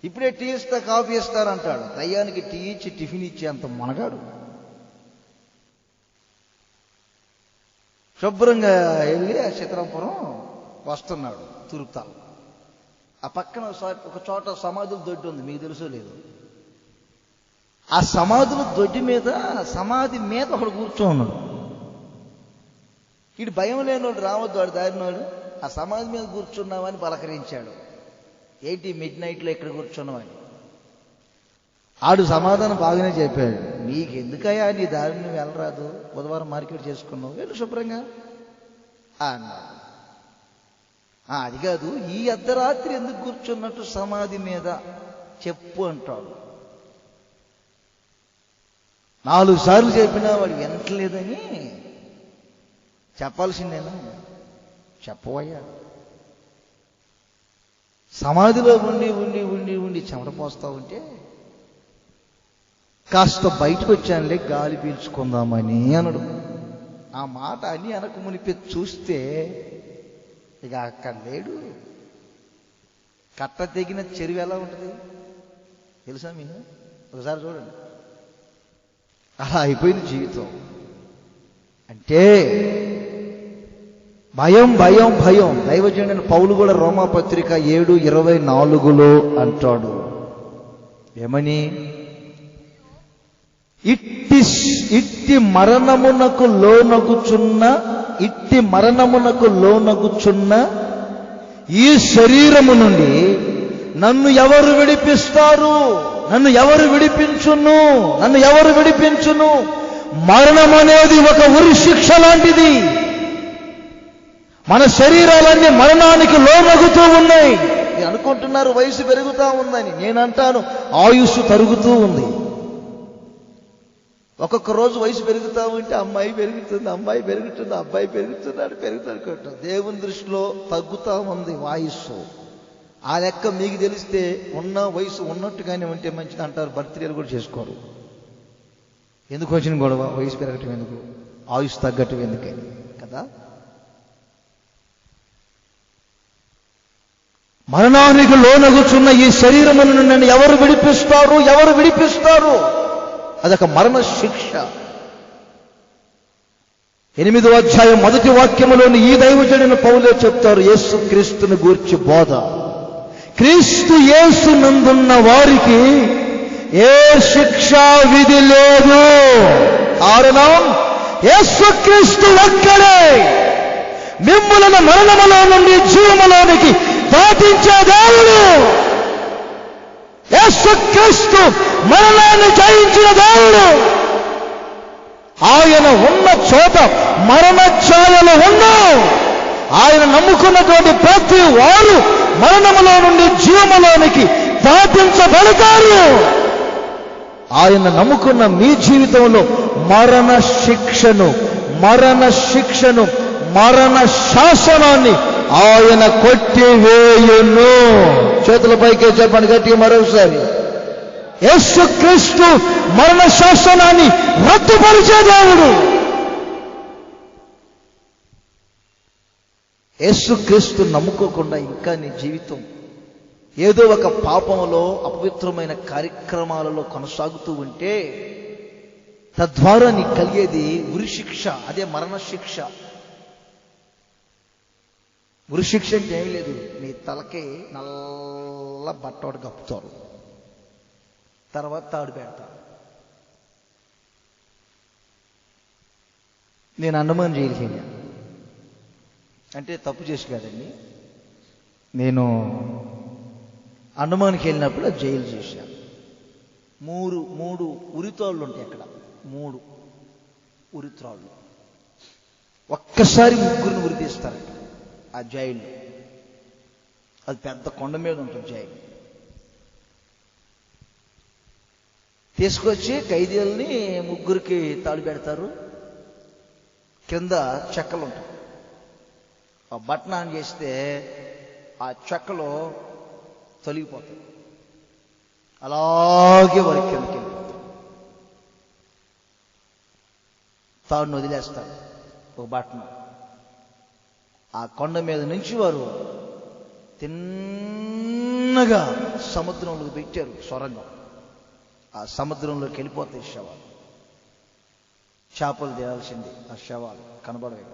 ఇప్పుడే టీ ఇస్తా, కాఫీ ఇస్తానంటాడు. దయ్యానికి టీ ఇచ్చి టిఫిన్ ఇచ్చి అంత మనగాడు. శుభ్రంగా వెళ్ళి ఆ చిత్రంపురం వస్తున్నాడు తూర్పుతాల. ఆ పక్కన ఒక చోట సమాధుల దొడ్డి ఉంది, మీకు తెలుసో లేదు. ఆ సమాధుల దొడ్డి మీద, సమాధి మీద ఒకడు కూర్చోన్నాడు. వీడు భయం లేనివాడు, రావద్దు వాడు దారినవాడు. ఆ సమాధి మీద కూర్చున్నామని పలకరించాడు. ఏంటి మిడ్ నైట్లో ఇక్కడ కూర్చున్నామని. ఆడు సమాధానం బాగానే చెప్పాడు. నీకెందుకయ్యా, నీ దారి నువ్వు వెళ్ళరాదు, బుధవారం మార్కెట్ చేసుకున్నావు, వెళ్ళు శుభ్రంగా అన్నాడు. అది కాదు, ఈ అర్ధరాత్రి ఎందుకు కూర్చున్నట్టు సమాధి మీద చెప్పు అంటాడు. 4 సార్లు చెప్పినా వాడు వినట్లేదని చెప్పాల్సిందేనా? చెప్పవయ్యా. సమాధిలో ఉండి ఉండి ఉండి ఉండి చెమట పోస్తా ఉంటే కాస్త బయటకు వచ్చానులే గాలి పీల్చుకుందామని అనడు. ఆ మాట అని అనకు మునిపి చూస్తే ఇక అక్కడ లేడు. కట్ట తెగిన చెరువు ఎలా ఉంటుంది తెలుసా మీకు? ఒకసారి చూడండి. అలా అయిపోయింది జీవితం. అంటే భయం భయం భయం. దైవజనుడైన పౌలు కూడా రోమాపత్రిక 7:24 అంటాడు. ఏమని? ఇట్టి మరణమునకు లోనగుచున్న ఈ శరీరము నుండి నన్ను ఎవరు విడిపిస్తారు? నన్ను ఎవరు విడిపించును? మరణం అనేది ఒక ఉరి శిక్ష లాంటిది. మన శరీరాలన్నీ మరణానికి లోనగుతూ ఉన్నాయి. నేను అనుకుంటున్నారు వయసు పెరుగుతూ ఉందని. నేనంటాను ఆయుస్సు తరుగుతూ ఉంది. ఒక్కొక్క రోజు వయసు పెరుగుతూ ఉంటే అమ్మాయి పెరుగుతుంది, అబ్బాయి పెరుగుతాడు. దేవుని దృష్టిలో తగ్గుతూ ఉంది వయస్సు. ఆ లెక్క మీకు తెలిస్తే ఉన్న వయసు ఉన్నట్టుగానే ఉంటే మంచిది అంటారు. బర్త్డేలు కూడా చేసుకోరు. ఎందుకు వచ్చిన గొడవ? వయసు పెరగటం ఎందుకు, ఆయుష్ తగ్గటం ఎందుకని కదా. మరణానికి లోనగుచున్న ఈ శరీరమును నన్ను ఎవరు విడిపిస్తారు? అదొక మరణ శిక్ష. 8వ అధ్యాయం 1వ వాక్యములోని ఈ దైవజనుడైన పౌలే చెప్తారు యేసు క్రీస్తుని గూర్చి బోధ. క్రీస్తు యేసు నందున్న వారికి ఏ శిక్షా విధి లేదు. కారణం యేసు క్రీస్తు ఒక్కడే మిమ్ములను మరణములో నుండి జీవములోనికి దాటించే దేవుడు. యేసు క్రీస్తు మరణాన్ని జయించిన దేవుడు. ఆయన ఉన్న చోట మరణ ఛాయలు ఉన్నావు. ఆయన నమ్ముకున్నటువంటి ప్రతి వారు మరణములో నుండి జీవములోనికి దాటించబడతారు. ఆయన నమ్ముకున్న మీ జీవితంలో మరణ శాసనాన్ని ఆయన కొట్టివేయును. చేతుల పైకే చెప్పండి గట్టిగా మరోసారి. యేసు క్రీస్తు మరణ శాసనాన్ని రద్దుపరిచే దేవుడు. యేసుక్రీస్తు నమ్ముకోకుండా ఇంకా నీ జీవితం ఏదో ఒక పాపములో అపవిత్రమైన కార్యక్రమాలలో కొనసాగుతూ ఉంటే తద్వారా నీకు కలిగేది ఉరిశిక్ష, అదే మరణశిక్ష. ఉరిశిక్ష అంటే ఏమీ లేదు, నీ తలకి నల్ల బట్టోడు కప్పుతారు, తర్వాత తాడు పెడతారు. నేను అండమాన్ జైలుకి వెళ్ళాను. అంటే తప్పు చేసి కాదండి, నేను అండమాన్కి వెళ్ళినప్పుడు జైలు చేశాను. మూడు ఉరితాళ్ళు ఉంటాయి అక్కడ, 3 ఉరిత్రాళ్ళు. ఒక్కసారి 3 ఉరి తీస్తారట ఆ జైలు. అది పెద్ద కొండ మీద ఉంటుంది జైలు. తీసుకొచ్చి ఖైదీలని 3కి తాళి పెడతారు. కింద చెక్కలు ఉంటాయి. ఆ బటన్ ఆన్ చేస్తే ఆ చెక్కలు తొలగిపోతాయి. అలాగే వారి కిందకి వెళ్ళిపోతారు. తాడును వదిలేస్తారు, ఒక బటన్. ఆ కొండ మీద నుంచి వారు తిన్నగా సముద్రంలోకి పెట్టారు సొరంగం. ఆ సముద్రంలోకి వెళ్ళిపోతాయి శవాలు. చేపలు తేయాల్సింది, ఆ శవాలు కనబడవే.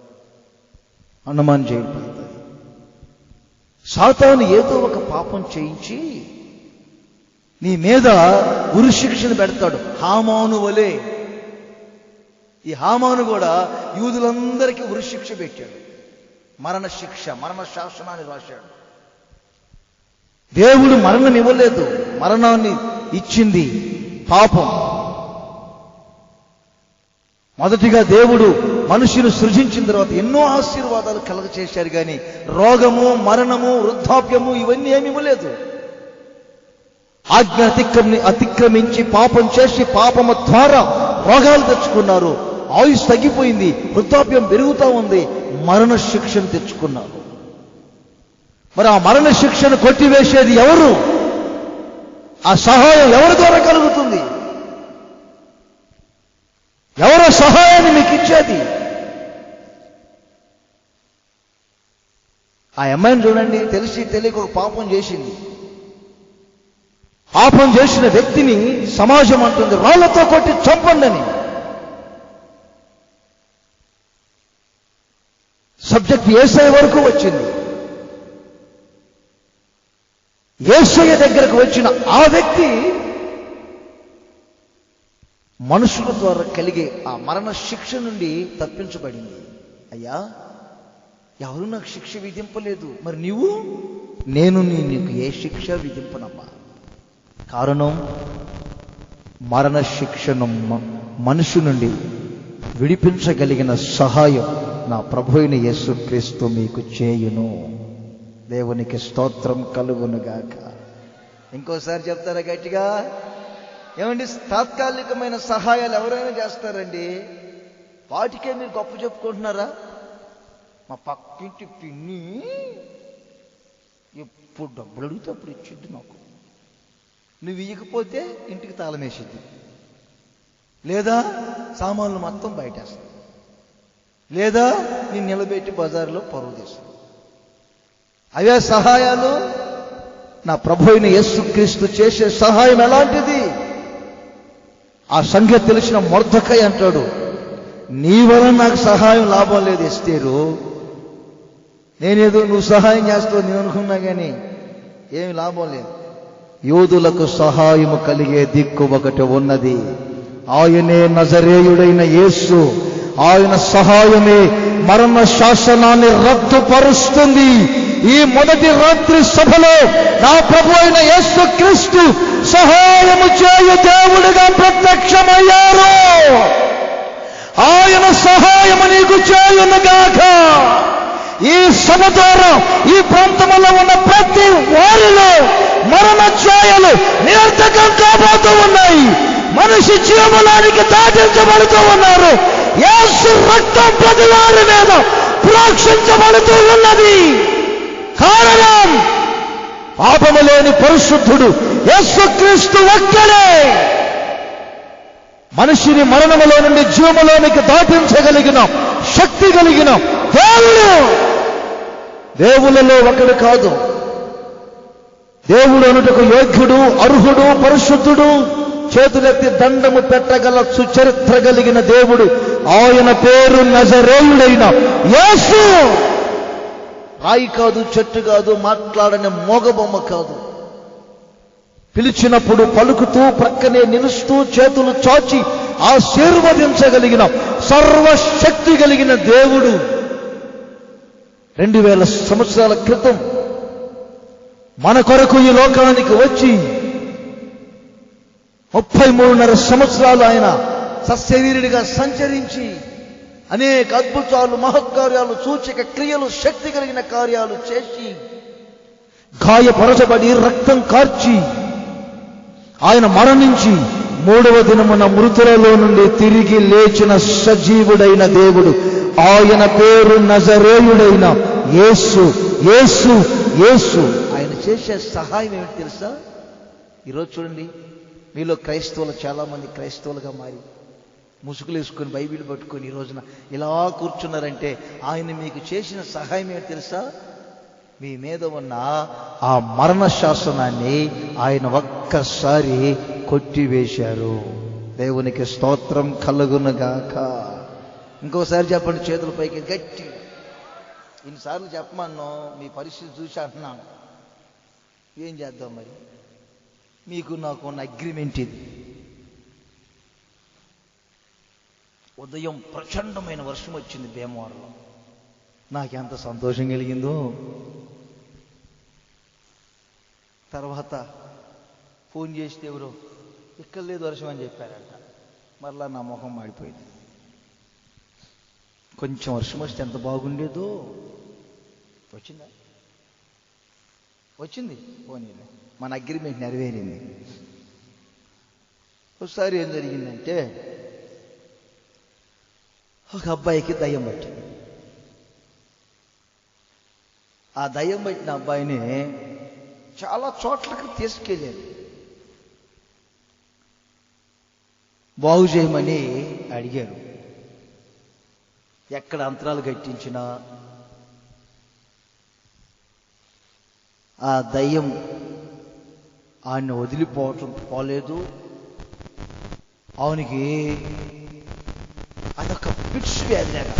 అండమాన్ జైలు పడుతుంది. సాతాను ఏదో ఒక పాపం చేయించి నీ మీద ఉరిశిక్షను పెడతాడు, హామాను వలె. ఈ హామాను కూడా యూదులందరికీ ఉరిశిక్ష పెట్టాడు, మరణశిక్ష, మరణ శాసనాన్ని రాశాడు. దేవుడు మరణం ఇవ్వలేదు, మరణాన్ని ఇచ్చింది పాపం. మొదటిగా దేవుడు మనుషులు సృజించిన తర్వాత ఎన్నో ఆశీర్వాదాలు కలగచేశారు, కానీ రోగము, మరణము, వృద్ధాప్యము ఇవన్నీ ఏమి ఇవ్వలేదు. ఆజ్ఞ అతిక్రమించి పాపం చేసి పాపము ద్వారా రోగాలు తెచ్చుకున్నారు, ఆయుష్ తగ్గిపోయింది, వృద్ధాప్యం పెరుగుతూ ఉంది, మరణ శిక్షను తెచ్చుకున్నారు. మరి ఆ మరణ శిక్షను కొట్టివేసేది ఎవరు? ఆ సహాయం ఎవరి ద్వారా కలుగుతుంది? ఎవరో సహాయాన్ని మీకు ఇచ్చేది? ఆ అమ్మాయిని చూడండి, తెలిసి తెలియక ఒక పాపం చేసింది. పాపం చేసిన వ్యక్తిని సమాజం అంటుంది రాళ్లతో కొట్టి చంపండి అని. సబ్జెక్ట్ యేసయ్య వరకు వచ్చింది. యేసయ్య దగ్గరకు వచ్చిన ఆ వ్యక్తి మనుషుల ద్వారా కలిగే ఆ మరణ శిక్ష నుండి తప్పించబడింది. అయ్యా, ఎవరు నాకు శిక్ష విధింపలేదు, మరి నీవు? నేను నీకు ఏ శిక్ష విధింపనమ్మా. కారణం, మరణ శిక్షను మనుషు నుండి విడిపించగలిగిన సహాయం నా ప్రభు అయిన యేసుక్రీస్తు మీకు చేయును. దేవునికి స్తోత్రం కలుగునుగాక. ఇంకోసారి చెప్తారా గట్టిగా? ఏమండి, తాత్కాలికమైన సహాయాలు ఎవరైనా చేస్తారండి, వాటికే మీరు గొప్ప చెప్పుకుంటున్నారా? మా పక్కింటి పిన్ని ఎప్పుడు డబ్బులు అడిగితే అప్పుడు ఇచ్చిద్ది నాకు, నువ్వు ఇయ్యకపోతే ఇంటికి తాళం వేసిద్ది, లేదా సామాన్లు మొత్తం బయటేస్తుంది, లేదా నేను నిలబెట్టి బజార్లో పరువు తీస్తుంది. అవే సహాయాలు? నా ప్రభు అయిన యేసుక్రీస్తు చేసే సహాయం ఎలాంటిది? ఆ సంగతి తెలిసిన మొర్దెకై అంటాడు, నీ వలన నాకు సహాయం లాభం లేదు ఎస్తేరు. నేనేదో నువ్వు సహాయం చేస్తావు నేను అనుకున్నా కానీ ఏమి లాభం లేదు. యూదులకు సహాయము కలిగే దిక్కు ఒకటి ఉన్నది, ఆయనే నజరేయుడైన యేసు. ఆయన సహాయమే మరణ శాసనాన్ని రద్దుపరుస్తుంది. ఈ మొదటి రాత్రి సభలో నా ప్రభు అయిన యేసుక్రీస్తు సహాయము చేయు దేవుడిగా ప్రత్యక్షమయ్యారు. ఆయన సహాయము నీకు చేయునుగాక. ఈ సభ ద్వారా ఈ ప్రాంతంలో ఉన్న ప్రతి వారిలో మరణ ఛాయలు నిరర్థకం కాబోతూ ఉన్నాయి. మనిషి జీవములానికి దాటించబడుతూ ఉన్నారు. యేసు రక్తం ప్రతి వారి మీద ప్రోక్షించబడుతూ ఉన్నది. కారణం, పాపము లేని పరిశుద్ధుడు యేసుక్రీస్తు ఒక్కడే మనిషిని మరణములో నుండి జీవములోనికి దాటించగలిగిన శక్తి కలిగిన దేవుడు. దేవులలో ఒకడు కాదు. దేవుడు అనుటకు యోగ్యుడు, అర్హుడు, పరిశుద్ధుడు, చేతులెత్తి దండము పెట్టగల సుచరిత్ర కలిగిన దేవుడు. ఆయన పేరు నజరేయుడైన యేసు. రాయి కాదు, చెట్టు కాదు, మాట్లాడని మోగబొమ్మ కాదు. పిలిచినప్పుడు పలుకుతూ, ప్రక్కనే నిలుస్తూ, చేతులు చాచి ఆశీర్వదించగలిగిన సర్వశక్తి కలిగిన దేవుడు 2000 సంవత్సరాల క్రితం మన కొరకు ఈ లోకానికి వచ్చి 33.5 సంవత్సరాలు ఆయన సశరీరుడిగా సంచరించి అనేక అద్భుతాలు, మహత్కార్యాలు, సూచక క్రియలు, శక్తి కలిగిన కార్యాలు చేసి, గాయపరచబడి రక్తం కార్చి ఆయన మరణించి 3వ దినమున మృతులలో నుండి తిరిగి లేచిన సజీవుడైన దేవుడు. ఆయన పేరు నజరేయుడైన యేసు. యేసు యేసు. ఆయన చేసే సహాయం ఏమిటి తెలుసా? ఈరోజు చూడండి, మీలో క్రైస్తవులు చాలా మంది క్రైస్తవులుగా మారి ముసుగులు వేసుకొని బైబిల్ పట్టుకొని ఈ రోజున ఇలా కూర్చున్నారంటే ఆయన మీకు చేసిన సహాయం ఏమిటి తెలుసా? మీ మీద ఉన్న ఆ మరణ శాసనాన్ని ఆయన ఒక్కసారి కొట్టివేశారు. దేవునికి స్తోత్రం కలుగునుగాక. ఇంకోసారి చెప్పండి, చేతుల పైకి గట్టి. ఇన్నిసార్లు చెప్పమన్నాను, మీ పరిస్థితి చూసి అంటున్నాను. ఏం చేద్దాం మరి? మీకు నాకు ఉన్న అగ్రిమెంట్ ఇది. ఉదయం ప్రచండమైన వర్షం వచ్చింది భీమవరంలో. నాకెంత సంతోషం కలిగిందో. తర్వాత ఫోన్ చేస్తే ఎవరో ఇక్కడ లేదు వర్షం అని చెప్పారంట. మరలా నా మొహం మాడిపోయింది. కొంచెం వర్షం వస్తే ఎంత బాగుండేదో. వచ్చిందా? వచ్చింది. పోనీ, మన అగ్రిమెంట్ నెరవేరింది. ఒకసారి ఏం జరిగిందంటే, ఒక అబ్బాయికి దయ్యం పట్టింది. ఆ దయ్యం పట్టిన అబ్బాయిని చాలా చోట్లకి తీసుకెళ్ళారు. బాగు చేయమని అడిగారు. ఎక్కడ అంతరాలు కట్టించినా ఆ దయ్యం ఆయన్ని పోలేదు. అవనికి అదొక పిట్స్ వ్యాధిలాగా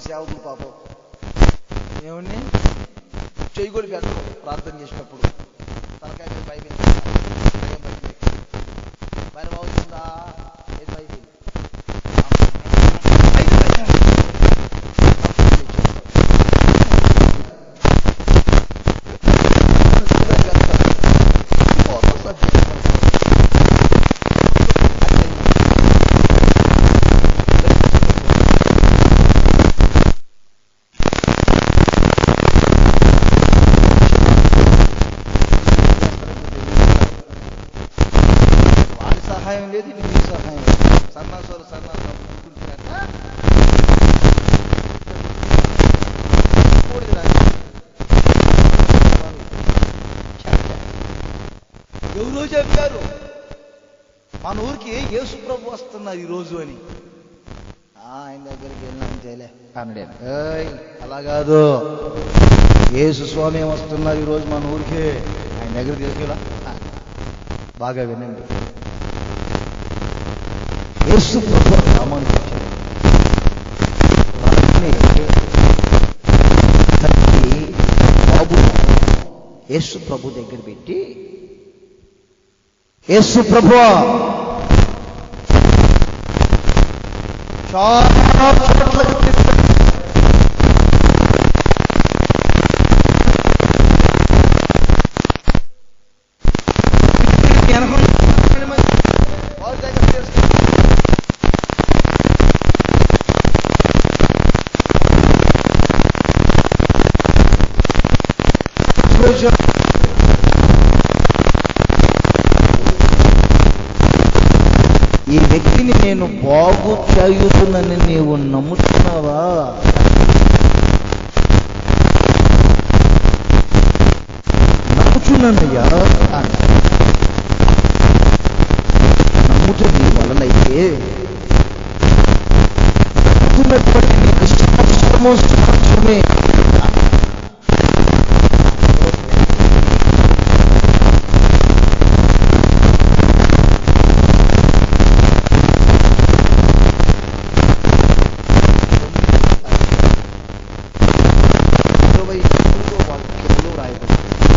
సేవకులు పాపం ఏమని చెయ్యి కూడా పెట్టరు. ప్రార్థన చేసినప్పుడు తలకాయ బైబిల్ మరి బాగుందా? ఏది బైబిల్ సహాయం లేదు. ఇది మీ సహాయం లేదు. సన్నాసులు ఎందుకు చెప్పారు మన ఊరికి యేసు ప్రభు వస్తున్నారు ఈరోజు అని? ఆయన దగ్గరికి వెళ్ళినంతేలే అన్నాడు. అలా కాదు, యేసు స్వామి వస్తున్నారు ఈరోజు మన ఊరికి, ఆయన దగ్గర తీసుకెళ్ళా. బాగా వినండి, యేసు ప్రభు రామానికి వచ్చాడు. తండ్రి బాబు యేసు ప్రభు దగ్గర పెట్టి, యేసు ప్రభువా చాలా చోట్లకు తిప్పాడు. ఈ వ్యక్తిని నేను బాగు చేయుతున్నని నీవు నమ్ముతున్నావా? నమ్ముచున్నానయ్యా. నమ్ముట నీ వలనైతే నమ్ముతున్నటువంటి నీకు సాక్ష్యమే.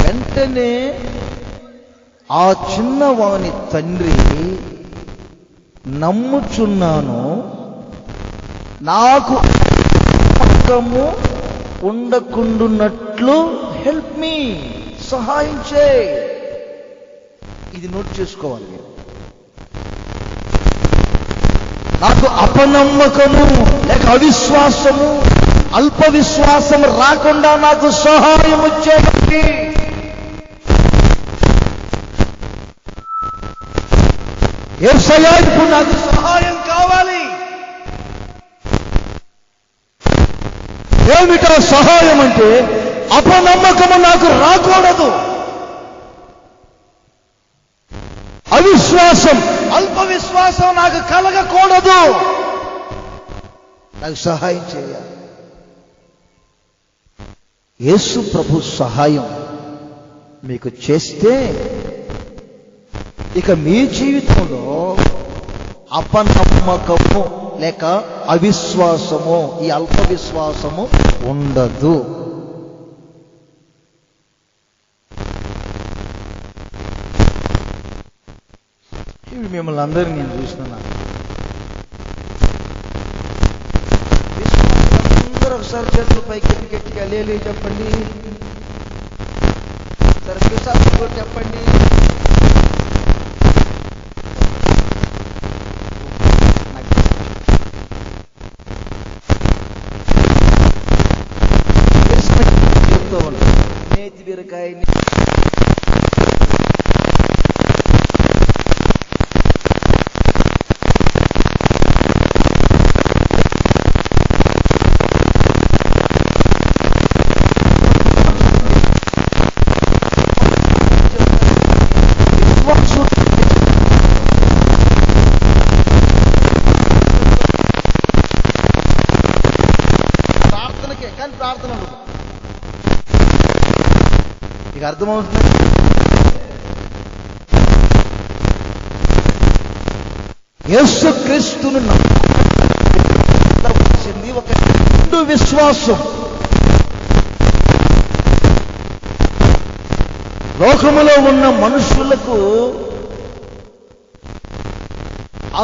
వెంటనే ఆ చిన్నవాని తండ్రి, నమ్ముచున్నాను, నాకు నమ్మకము ఉండకుండున్నట్లు హెల్ప్ మీ, సహాయం చేయి. ఇది నోట్ చేసుకోవాలి మీరు. నాకు అపనమ్మకము లేక అవిశ్వాసము, అల్ప విశ్వాసం రాకుండా నాకు సహాయం చేయండి. యేసయ్యా ఇప్పుడు నాకు సహాయం కావాలి. ఏమిటా సహాయం అంటే, అపనమ్మకము నాకు రాకూడదు, అవిశ్వాసం, అల్ప విశ్వాసం నాకు కలగకూడదు. నాకు సహాయం చేయాలి. యేసు ప్రభు సహాయం మీకు చేస్తే ఇక మీ జీవితంలో అపనమ్మకము లేక అవిశ్వాసము, ఈ అల్ప విశ్వాసము ఉండదు. ఇప్పుడు మిమ్మల్ని అందరినీ నేను చూస్తున్నాను. అందరూ ఒకసారి చేతులు పైకి గట్టిగా లేలే చెప్పండి. సరే విశ్వాసం చెప్పండి. నేతి బీరకాయ ప్రార్థనకే, కానీ ప్రార్థన ఉండదు. ఇక అర్థమవుతుంది. యేసుక్రీస్తును నమ్మాల్సింది ఒక నిండు విశ్వాసం. లోకములో ఉన్న మనుషులకు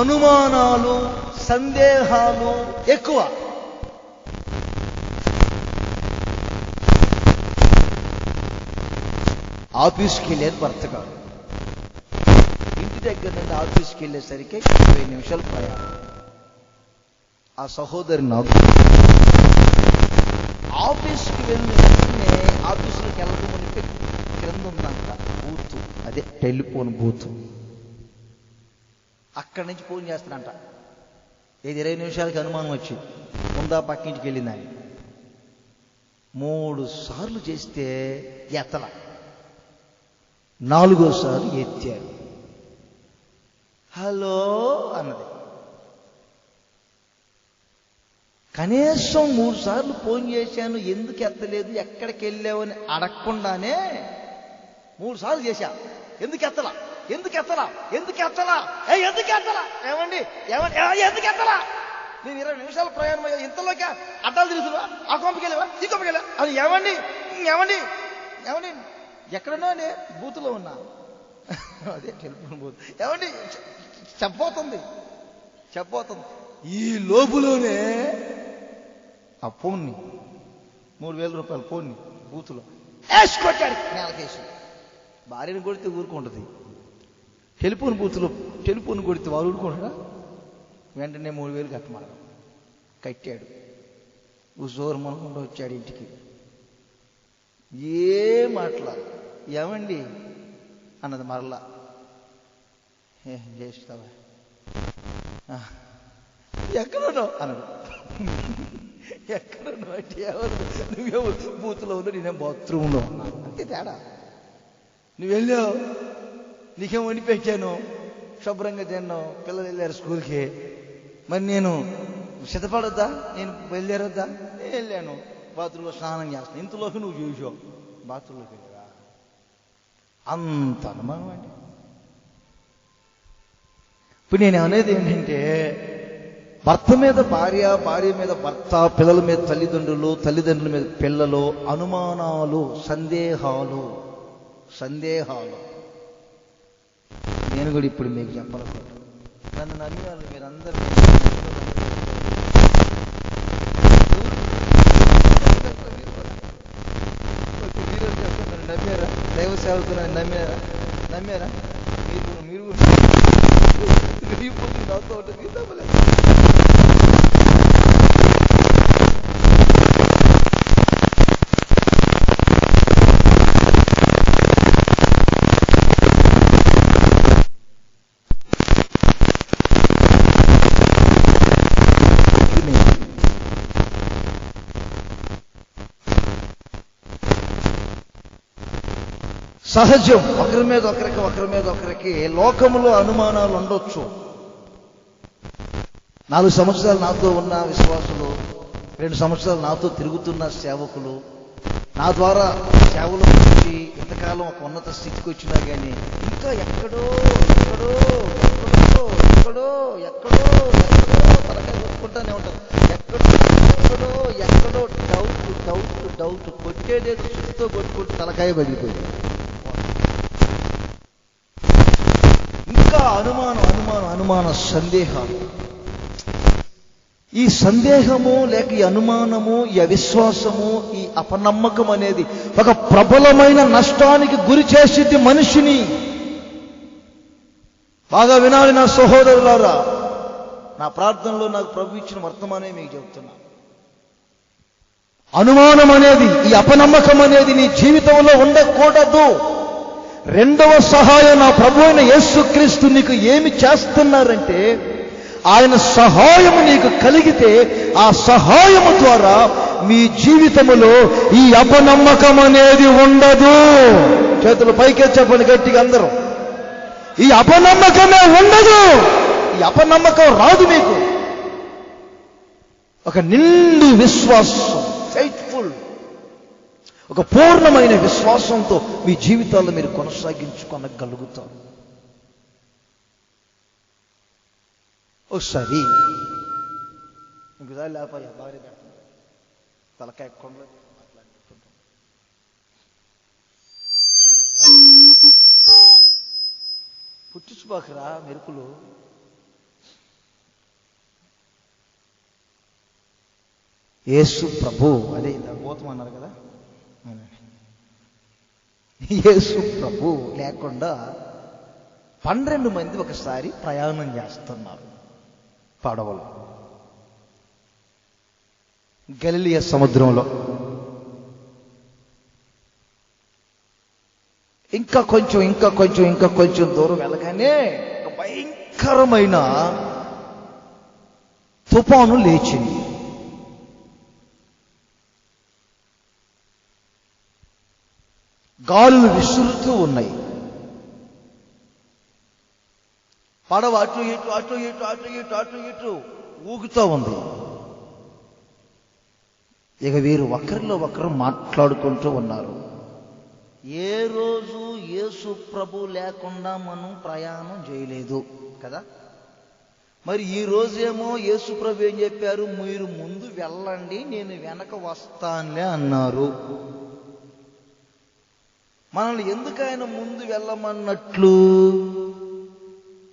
అనుమానాలు, సందేహాలు ఎక్కువ. ఆఫీస్కి వెళ్ళేది భర్త కాదు, ఇంటి దగ్గర నుండి ఆఫీస్కి వెళ్ళేసరికి 20 నిమిషాలు ప్రయాణం. ఆ సహోదరి నాకు ఆఫీస్కి వెళ్ళి ఆఫీసులోకి వెళ్ళడం మునిపి క్రింద ఉందంట బూత్, అదే టెలిఫోన్ బూత్. అక్కడి నుంచి ఫోన్ చేస్తానంట. 20 నిమిషాలకి అనుమానం వచ్చి ఉందా పక్కింటికి వెళ్ళిందని 3 సార్లు చేస్తే ఎత్తల, 4వ సారి ఎత్తారు. హలో అన్నది. కనీసం 3 సార్లు ఫోన్ చేశాను, ఎందుకు ఎత్తలేదు, ఎక్కడికి వెళ్ళావని అడగకుండానే 3 సార్లు చేశా. ఎందుకు ఎత్తలా, ఎందుకు ఎత్తలా, ఎందుకు ఎత్తలా, ఎందుకు ఎత్తలా, ఏమండి ఏమండి ఎందుకు ఎత్తలా, నేను 20 నిమిషాల ప్రయాణం అయ్యా, ఇంతలోకి అడ్డాలు తిరుగుతున్నా, ఆ కొంపకి వెళ్ళావా, ఈ కొంపకి వెళ్ళా, అది ఏమండి ఏమండి ఏమండి ఎక్కడన్నా బూతులో ఉన్నా, అదే టెలిఫోన్ బూత్, ఏమండి చెప్పబోతుంది. ఈ లోపులోనే ఆ ఫోన్ని 3000 రూపాయల ఫోన్ని బూతులో వేసుకొచ్చాడు, నేలకేసి. భార్యను కొడితే ఊరుకుంటుంది, టెలిఫోన్ బూత్లో టెలిఫోన్ కొడితే వారు ఊరుకుంటాడా? వెంటనే 3000 కట్టమన్నాడు. కట్టాడు. ఉజోరు మనకుండా వచ్చాడు ఇంటికి. ఏ మాట్లాడు, ఏమండి అన్నది మరలా. ఏం చేస్తావా, ఎక్కడున్నావు అన్నాడు. ఎక్కడున్నావు అంటే ఎవరు, నువ్వేమో బూత్లో ఉన్నా, నేనేం బాత్రూంలో ఉన్నా, అంతే తేడా. నువ్వు వెళ్ళావు, నీకేం వండి పెట్టాను, శుభ్రంగా తిన్నావు, పిల్లలు వెళ్ళారు స్కూల్కి, మరి నేను సిద్ధపడొద్దా, నేను బయలుదేరొద్దా? నేను వెళ్ళాను, బాత్రూంలో స్నానం చేస్తాను, ఇంతలోకి నువ్వు చూసావు బాత్రూంలోకి వెళ్ళావా? అంత అనుమానం అండి. ఇప్పుడు నేను అనేది ఏంటంటే, భర్త మీద భార్య, భార్య మీద భర్త, పిల్లల మీద తల్లిదండ్రులు, తల్లిదండ్రుల మీద పిల్లలు, అనుమానాలు, సందేహాలు. నేను కూడా ఇప్పుడు మీకు చెప్పాలనుకుంటున్నాను. నన్ను నమ్మి వాళ్ళు మీరందరూ నమ్మారా? దైవ సేవకులను నమ్మారా? మీరు నాతో ఉంటుంది నమ్మలేదు. సహజం, ఒకరి మీద ఒకరికి లోకములో అనుమానాలు ఉండొచ్చు. 4 సంవత్సరాలు నాతో ఉన్న విశ్వాసులు, 2 సంవత్సరాలు నాతో తిరుగుతున్న సేవకులు, నా ద్వారా సేవలో వచ్చి ఇంతకాలం ఒక ఉన్నత స్థితికి వచ్చినా కానీ ఇంకా ఎక్కడో తలకాయ కొట్టుకుంటానే ఉంటారు. ఎక్కడో డౌట్ కొట్టేదేదో శుద్ధితో కొట్టుకుంటూ తలకాయ పగిలిపోయింది. ఇంకా అనుమాన సందేహాలు. ఈ సందేహము లేక ఈ అనుమానము, ఈ అవిశ్వాసము, ఈ అపనమ్మకం అనేది ఒక ప్రబలమైన నష్టానికి గురి చేసింది మనిషిని. బాగా వినాలి నా సహోదరులారా. నా ప్రార్థనలో నాకు ప్రభు ఇచ్చిన వర్తమానే మీకు చెబుతున్నా. అనుమానం అనేది, ఈ అపనమ్మకం అనేది నీ జీవితంలో ఉండకూడదు. రెండవ సహాయం నా ప్రభు అయిన యేసుక్రీస్తు నీకు ఏమి చేస్తున్నారంటే, ఆయన సహాయము నీకు కలిగితే ఆ సహాయము ద్వారా మీ జీవితములో ఈ అపనమ్మకం అనేది ఉండదు. చేతులు పైకే చెప్పండి గట్టిగా అందరూ. ఈ అపనమ్మకమే ఉండదు. ఈ అపనమ్మకం రాదు మీకు. ఒక నిండు విశ్వాసం, ఫెయిత్ఫుల్, ఒక పూర్ణమైన విశ్వాసంతో మీ జీవితాల్లో మీరు కొనసాగించుకోగలుగుతారు. ఒకసారి ఇంకోసారి లేకపోయా బాగానే పెడుతుంది తలకాయ కొండలు మాట్లాడుతుంటాం. పుట్టించుబాకరా మెరుపులు. యేసు ప్రభు, అదే భూతం అన్నారు కదా, యేసు ప్రభు లేకుండా 12 మంది ఒకసారి ప్రయాణం చేస్తున్నారు పడవలో గలిలయ సముద్రంలో. ఇంకా కొంచెం దూరం వెళ్ళగానే భయంకరమైన తుఫాను లేచింది. గాలులు విసురుతూ ఉన్నాయి. పడవ అటు ఇటు అటు ఇటు అటు ఇటు అటు ఇటు ఊగుతూ ఉంది. ఇక వీరు ఒకరిలో ఒకరు మాట్లాడుకుంటూ ఉన్నారు. ఏ రోజు యేసు ప్రభు లేకుండా మనం ప్రయాణం చేయలేదు కదా. మరి ఈ రోజేమో యేసు ప్రభు ఏం చెప్పారు? మీరు ముందు వెళ్ళండి, నేను వెనక వస్తానులే అన్నారు. మనల్ని ఎందుకు ఆయన ముందు వెళ్ళమన్నట్లు?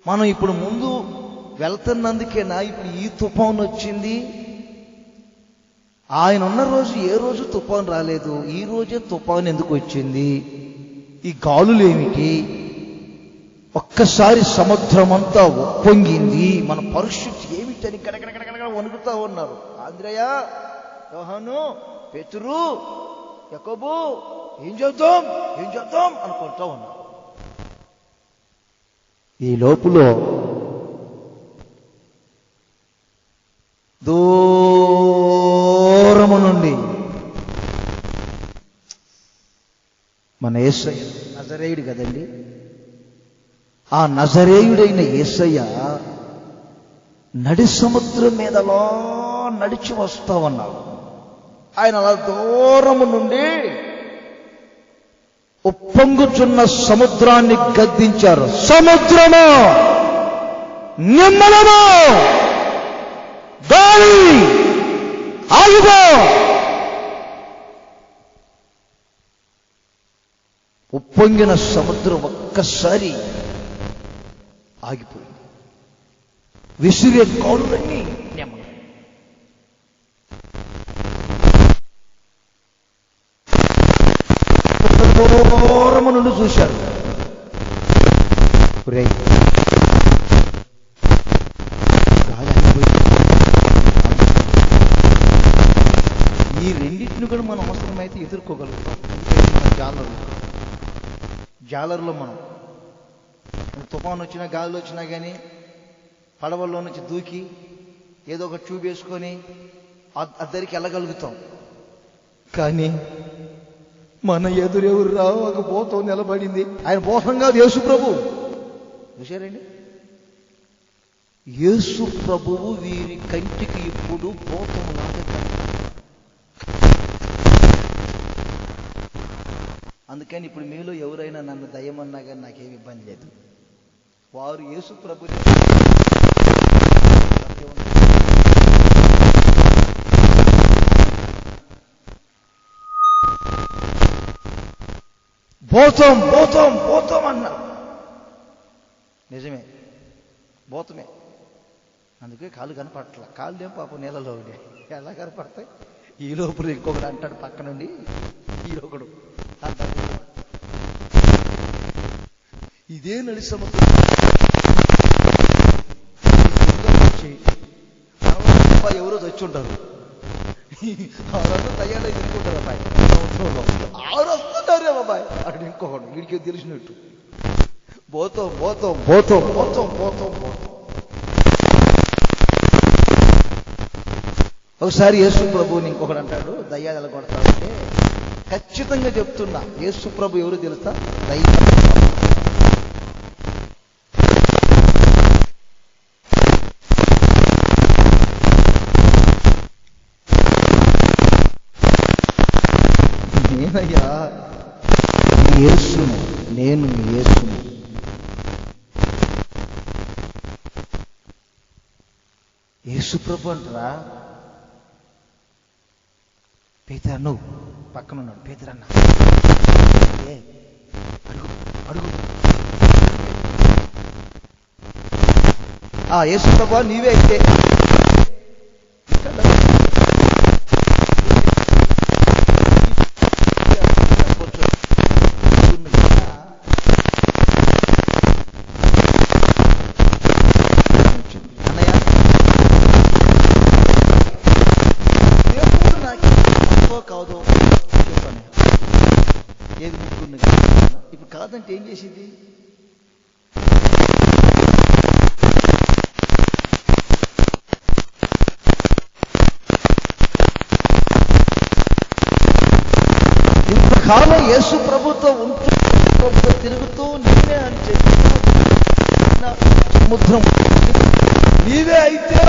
మనం ఇప్పుడు ముందు వెళ్తున్నందుకేనా ఇప్పుడు ఈ తుఫాను వచ్చింది? ఆయన ఉన్న రోజు ఏ రోజు తుఫాను రాలేదు, ఈ రోజే తుఫాను ఎందుకు వచ్చింది? ఈ గాలులు ఏమిటి? ఒక్కసారి సముద్రం అంతా ఉప్పొంగింది. మన పరిస్థితి ఏమిటని గడగడగడగడ వణుకుతా ఉన్నారు. ఆంద్రేయ, యోహాను, పేతురు, యాకోబు ఏం చేద్దాం అనుకుంటా ఉన్నారు. ఈ లోపల దూరము నుండి మన యేసయ్య, నజరేయుడు కదండి, ఆ నజరేయుడైన యేసయ్య నడి సముద్రం మీదలో నడిచి వస్తా ఉన్నాడు. ఆయన అలా దూరము నుండి ఉప్పొంగుచున్న సముద్రాన్ని గద్దించారు. సముద్రము నిమ్మలము, గాలి ఆగిపో. ఉప్పొంగిన సముద్రం ఒక్కసారి ఆగిపోయింది. విసిరే గాలులన్నీ నెమ్మది. దూరము నుండి చూశారు. ఈ రెండింటిని కూడా మనం అవసరమైతే ఎదుర్కోగలుగుతాం. జాలర్లో మనం తుఫాను వచ్చినా గాలి వచ్చినా కానీ పడవల్లో నుంచి దూకి ఏదో ఒక ట్యూబ్ వేసుకొని అద్దరికి వెళ్ళగలుగుతాం. కానీ మన ఎదురెవరు రాకపోతూ నిలబడింది. ఆయన మోసం కాదు, యేసు ప్రభు. చూశారండి, యేసు ప్రభువు వీరి కంటికి ఇప్పుడు పోతం లాగా. అందుకని ఇప్పుడు మీలో ఎవరైనా నన్ను దయ్యమన్నా కానీ నాకేమి ఇబ్బంది లేదు. వారు యేసు ప్రభుని పోతాం అన్నారు. నిజమే, పోతమే. అందుకే కాళ్ళు కనపడట్ల. కాళ్ళు ఏం పాపం నీళ్ళలో ఉండే ఎలా కనపడతాయి? ఈ లోపల ఇంకొకడు అంటాడు పక్క నుండి, ఈరొకడు అంటాడు ఇదే నడి సముద్రం ఎవరో చచ్చి ఉంటారు. ఆరంతా తయారై తిరుగుంటారు అబ్బాయి సంవత్సరంలో. ఆరొస్తున్నారు అబ్బాయి అటు ఇంకొకడు వీడికి తెలిసినట్టు. పోతాం. ఒకసారి యేసు ప్రభువుని ఇంకొకడు అంటాడు దయ్యాలు ఎలా కొడతాడంటే, ఖచ్చితంగా చెప్తున్నా, యేసు ప్రభు ఎవరు తెలుసా? దయ్యాలు. నేనయ్యా యేసును, నేను యేసును. యేసు ప్రభు అంటారా? పేతురు నువ్వు పక్కన ఉన్నాడు. పేతురు అన్న అడుగు. యేసు ప్రభు నీవే అయితే ఏది ముట్టుకున్న. ఇప్పుడు కాదంటే ఏం చేసింది? ఇంతకాలం యేసు ప్రభుతో ఉంటూ తిరుగుతూ నేనే అని చెప్పి సముద్రం నీవే అయితే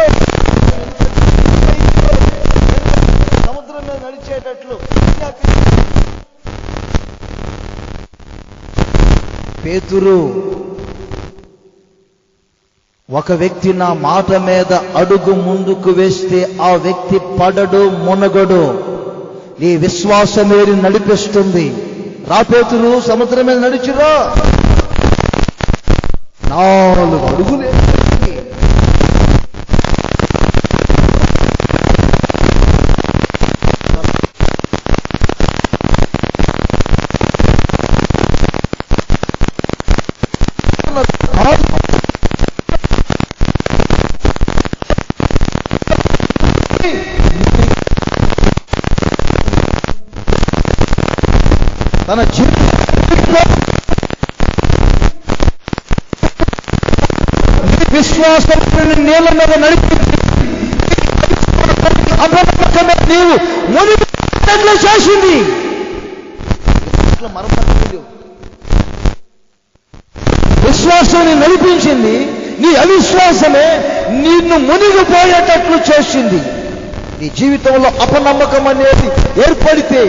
సముద్రం మీద నడిచేటట్లు పేతురు, ఒక వ్యక్తి నా మాట మీద అడుగు ముందుకు వేస్తే ఆ వ్యక్తి పడడు, మునగడు. నీ విశ్వాసమే నడిపిస్తుంది. రా పేతురు, సముద్రం మీద నడిచిరా. 4 అడుగులే తన జీవితంలో విశ్వాసం నీళ్ళ మీద నడిపి అపనమ్మకమే నీవు మునిగినట్లు చేసింది. విశ్వాసాన్ని నడిపించింది, నీ అవిశ్వాసమే నిన్ను మునిగిపోయేటట్లు చేసింది. నీ జీవితంలో అపనమ్మకం అనేది ఏర్పడితే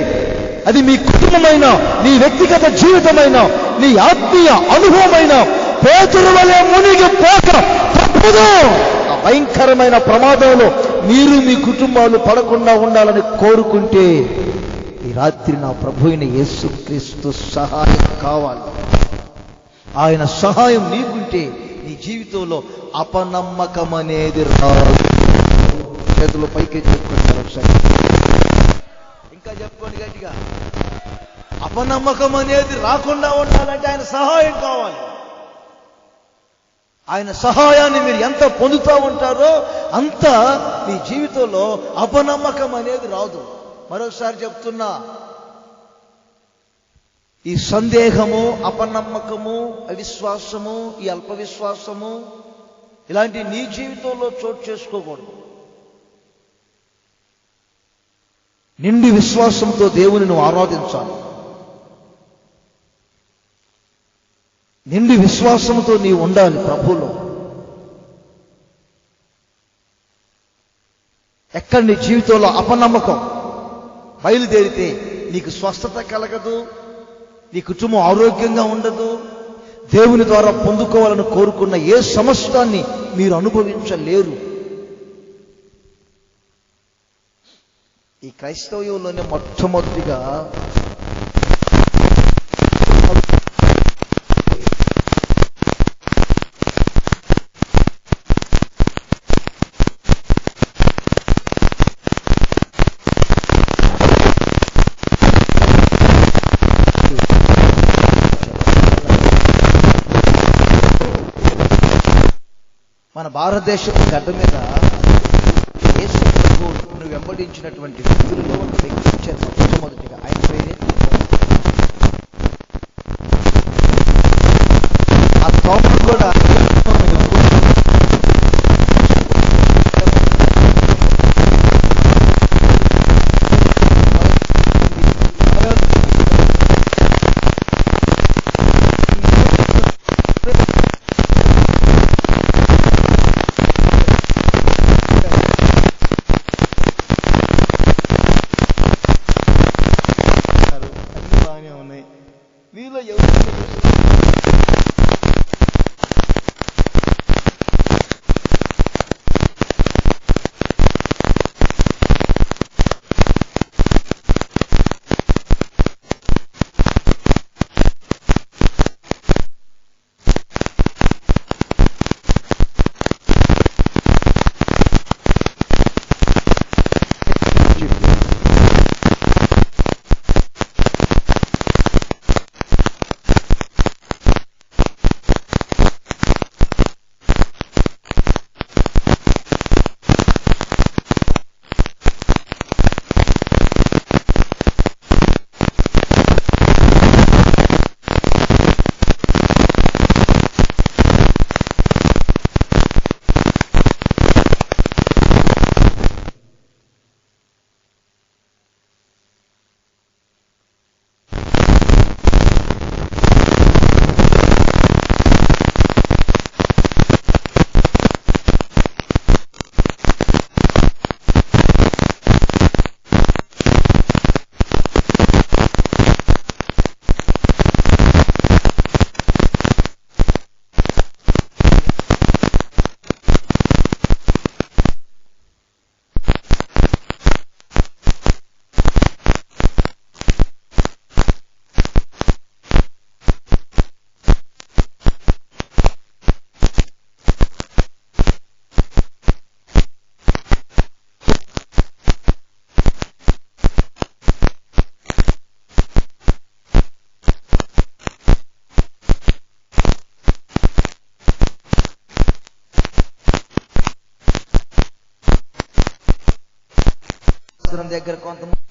అది మీ కుటుంబమైన, నీ వ్యక్తిగత జీవితమైన, నీ ఆత్మీయ అనుభవమైన పేతురు వలె మునిగిపోక తప్పదు. ఆ భయంకరమైన ప్రమాదంలో మీరు మీ కుటుంబాలు పడకుండా ఉండాలని కోరుకుంటే ఈ రాత్రి నా ప్రభు అయిన యేసుక్రీస్తు సహాయం కావాలి. ఆయన సహాయం నీకుంటే నీ జీవితంలో అపనమ్మకం అనేది రాదు. చేతులు పైకి చెప్పుకుంటారు ఒకసారి, ఇంకా చెప్పుకోండి గట్టిగా. అపనమ్మకం అనేది రాకుండా ఉండాలంటే ఆయన సహాయం కావాలి. ఆయన సహాయాన్ని మీరు ఎంత పొందుతూ ఉంటారో అంత మీ జీవితంలో అపనమ్మకం అనేది రాదు. మరోసారి చెప్తున్నా, ఈ సందేహము, అపనమ్మకము, అవిశ్వాసము, ఈ అల్ప విశ్వాసము ఇలాంటి నీ జీవితంలో చోటు చేసుకోకూడదు. నిండి విశ్వాసంతో దేవుని నువ్వు ఆరాధించాలి. నిండి విశ్వాసంతో నీవు ఉండాలి ప్రభువులో. ఎక్కడ నీ జీవితంలో అపనమ్మకం బయలుదేరితే నీకు స్వస్థత కలగదు, నీ కుటుంబం ఆరోగ్యంగా ఉండదు, దేవుని ద్వారా పొందుకోవాలని కోరుకున్న ఏ సమస్తాన్ని మీరు అనుభవించలేరు. ఈ క్రైస్తవ్యంలోనే మొట్టమొదటిగా మన భారతదేశం గడ్డ మీద యేసు ప్రభువును వెంబడించినటువంటి వ్యక్తులలో ఒక వ్యక్తి ఇచ్చారు మొట్టమొదటిగా. ఆయన పేరే ఆ తోమను కూడా సముద్రం దగ్గర కొంతమంది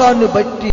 నమ్మకాన్ని బట్టి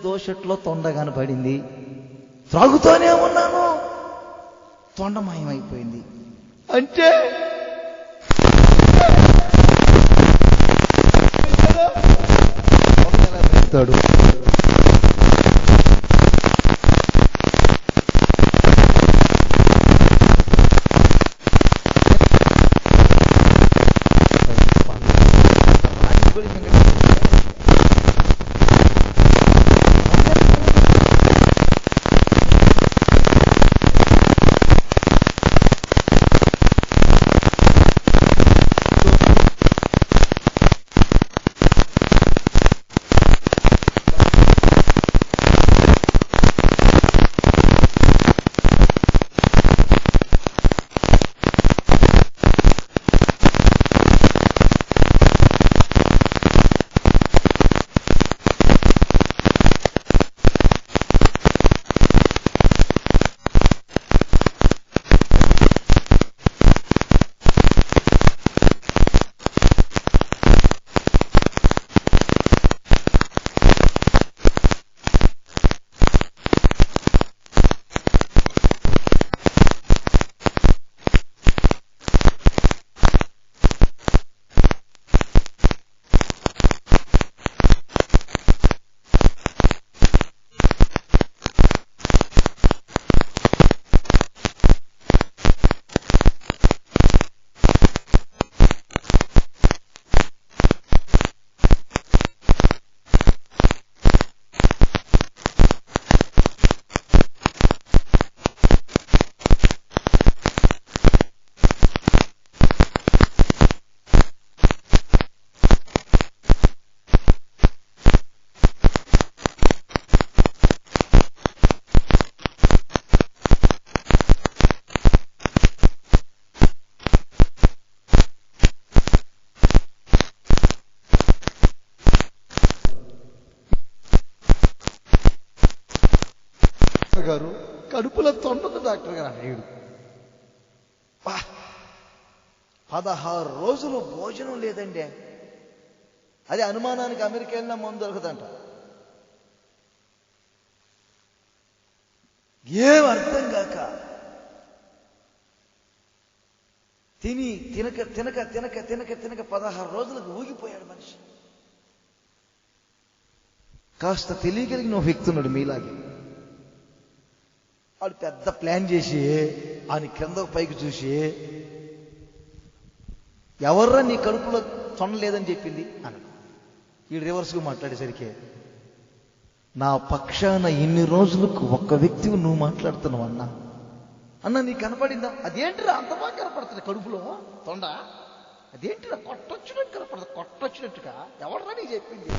దోషట్లో తొండ కనపడింది. త్రాగుతూనే ఉన్నాను, తొండ మాయమైపోయింది. అంటే ఎలా పెడతాడు? గారు, కడుపులో తొండదు డాక్టర్ గారు అన్నాడు. 16 రోజులు భోజనం లేదండి. అదే అనుమానానికి అమెరికా వెళ్ళినా మందు దొరకదంట. ఏం అర్థం కాక తినక తినక తినక తినక తినక 16 రోజులకు ఊగిపోయాడు మనిషి. కాస్త తెలియగలిగిన ఒక వ్యక్తి ఉన్నాడు మీలాగే. వాడు పెద్ద ప్లాన్ చేసి ఆయన కింద పైకి చూసి, ఎవర్రా నీ కడుపులో తొనలేదని చెప్పింది అన్నాడు. ఈ రివర్స్గా మాట్లాడేసరికి, నా పక్షాన ఇన్ని రోజులకు ఒక్క వ్యక్తి నువ్వు మాట్లాడుతున్నావు అన్న నీకు కనపడిందా? అదేంటిరా అంత బాగా కనపడుతుంది కడుపులో తొండ? అదేంటిరా కొట్టొచ్చినట్టు కనపడుతుంది, కొట్టొచ్చినట్టుగా ఎవడరా నీకు చెప్పింది?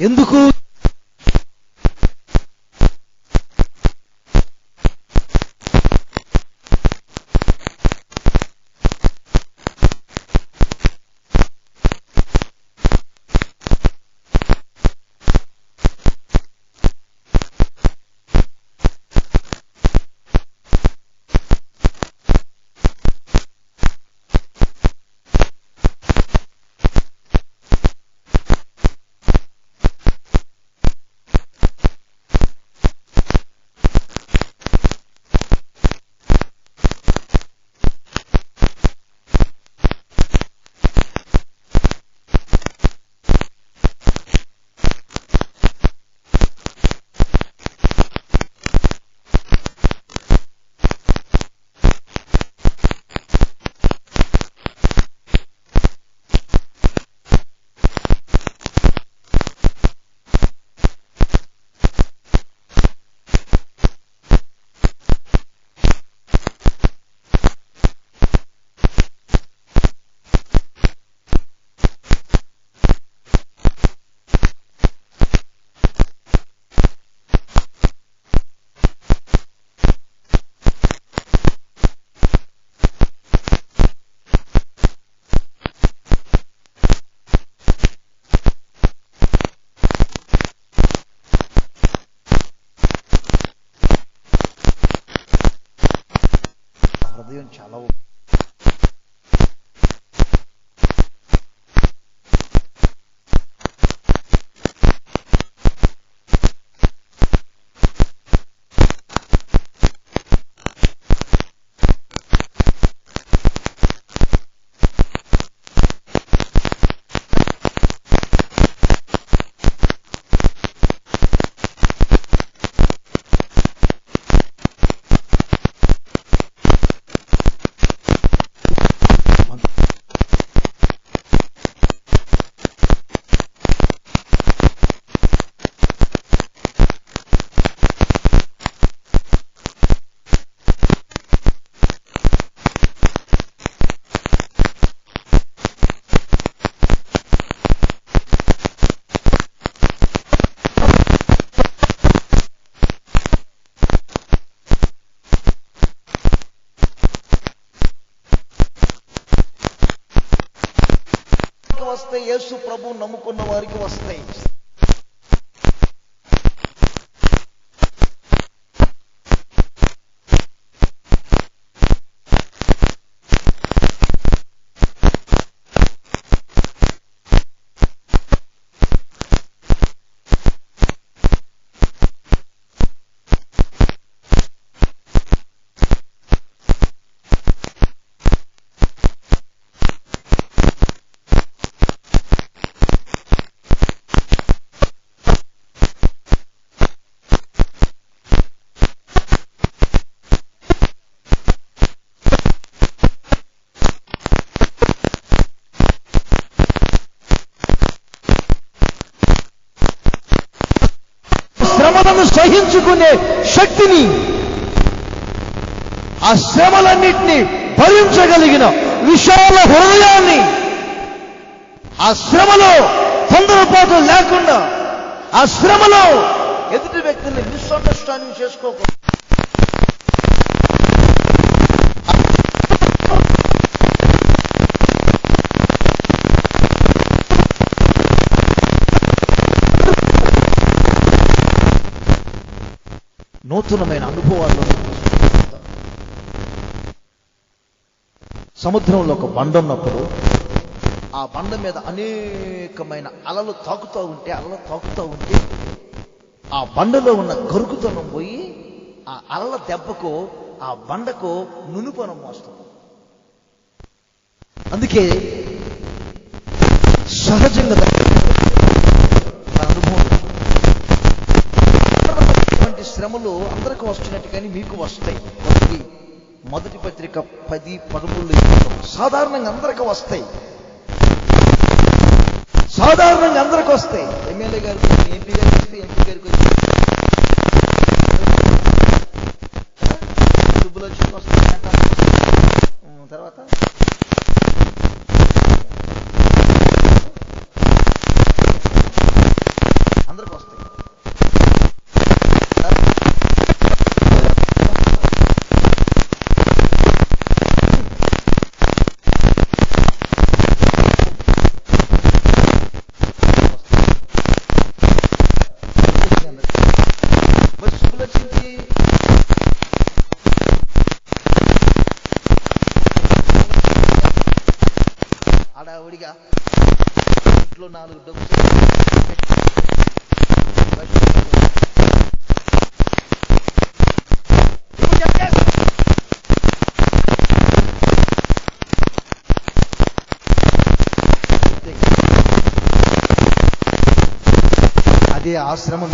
ఎందుకు? హృదయం చాలా వస్తాయి. యేసు ప్రభు నమ్ముకున్న వారికి వస్తాయి. శ్రమలను సహించుకునే శక్తిని, ఆ శ్రమలన్నింటినీ భరించగలిగిన విశాల హృదయాన్ని, ఆ శ్రమలో తొందరపాటు లేకుండా, ఆ శ్రమలో ఎదుటి వ్యక్తుల్ని మిస్అండర్స్టాండింగ్ చేసుకోకూడదు. నూతనమైన అనుభవాల్లో సముద్రంలో ఒక బండ ఉన్నప్పుడు ఆ బండ మీద అనేకమైన అలలు తాకుతూ ఉంటే ఆ బండలో ఉన్న గరుకుతనం పోయి ఆ అలల దెబ్బకు ఆ బండకు నునుపనం మోస్తుంది. అందుకే సహజంగా అనుభవం శ్రమలు అందరికీ వస్తున్నట్టు కానీ మీకు వస్తాయి. మొదటి పత్రిక 10:13 సాధారణంగా అందరికీ వస్తాయి. సాధారణంగా అందరికీ వస్తాయి. ఎమ్మెల్యే గారికి, ఎంపీ గారికి వస్తే ఎంపీ గారికి డబ్బులు వచ్చి వస్తాయి. తర్వాత అందరికీ వస్తాయి. హడావుడిగా ఇంట్లో 4 డబ్బులు అదే ఆశ్రమం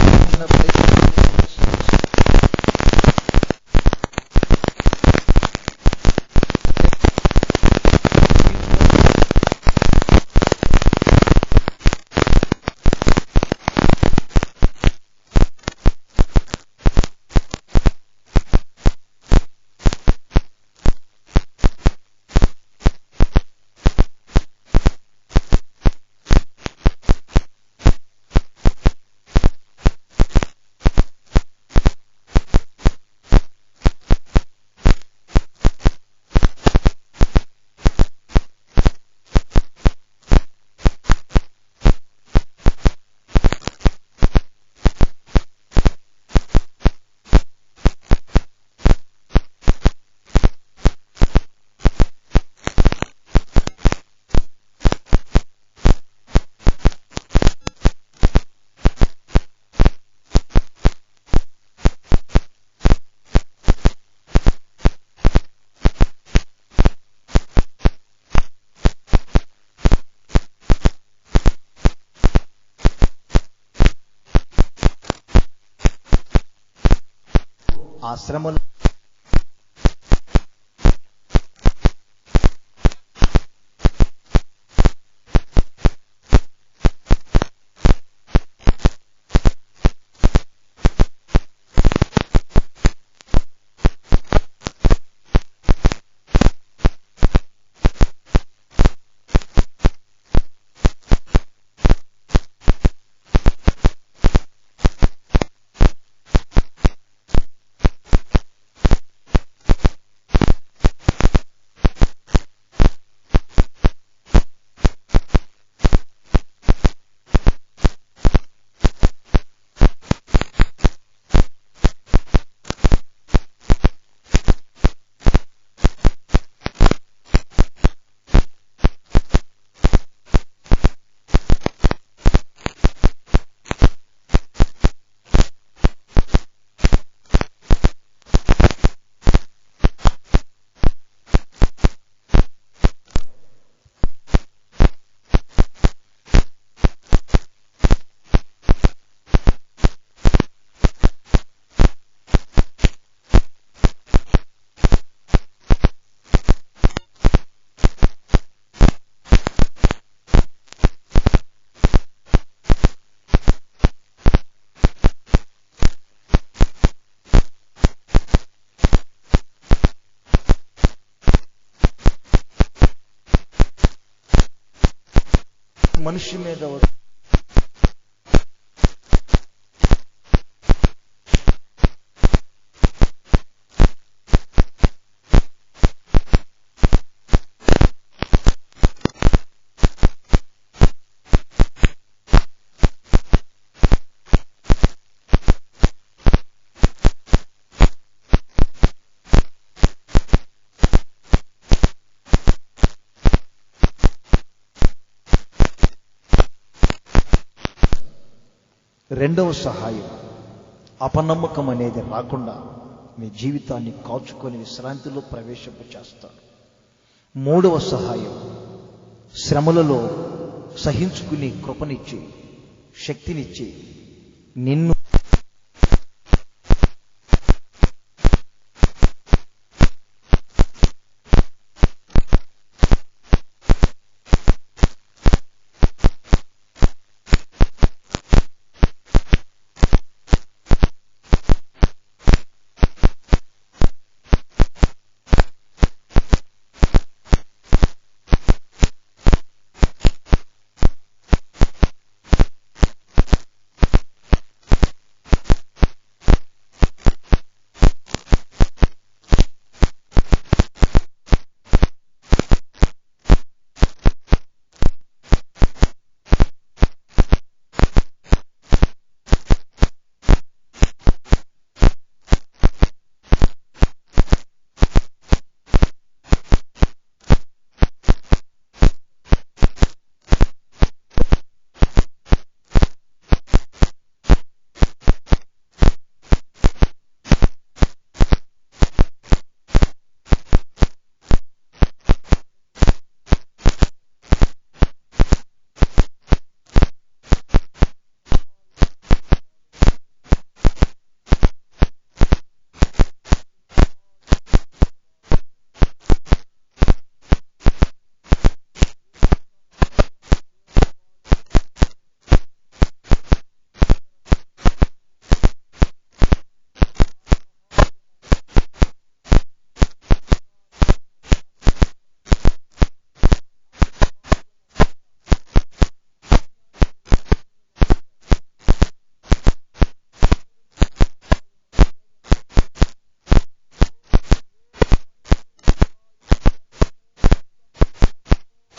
ఆ శ్రమలు మనిషి మీద రెండవ సహాయం, అపనమ్మకం అనేది రాకుండా మీ జీవితాన్ని కాచుకొని విశ్రాంతిలో ప్రవేశింపచేస్తాడు. మూడవ సహాయం, శ్రమలలో సహించుకుని కృపనిచ్చి శక్తినిచ్చి నిన్ను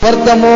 వ్యర్థము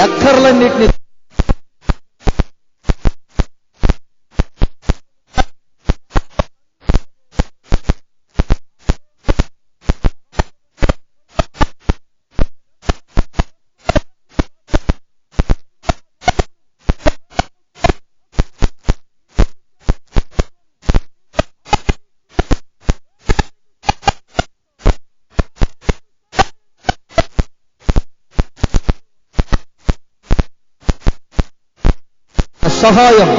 అక్కర్లన్నిటినీ సహాయం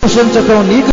ప్రశంసకం నీకు.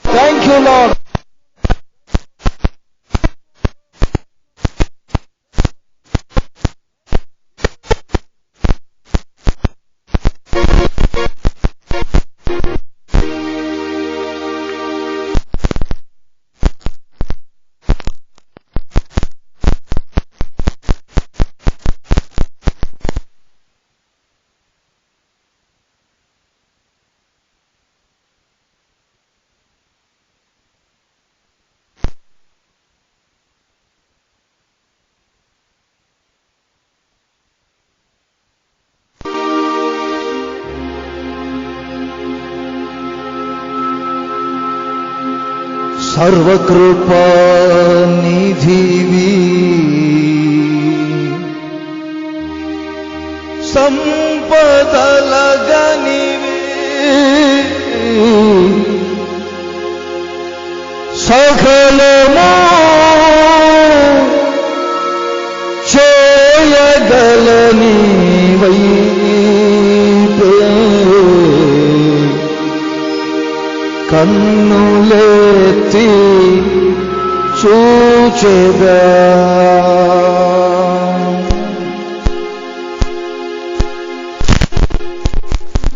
Thank you, Lord. సర్వకృపా నిధివి సంపదలగనివి సకలము చేయగలనివై కన్నులెత్తి చూచెదా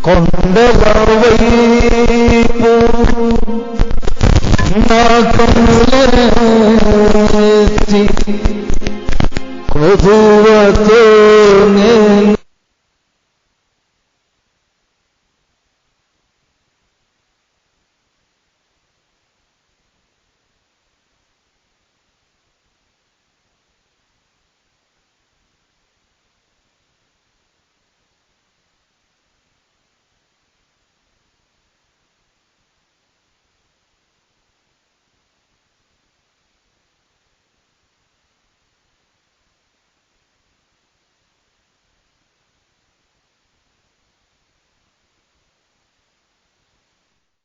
కొండల వైపు నా కన్నులెత్తి కొదువతో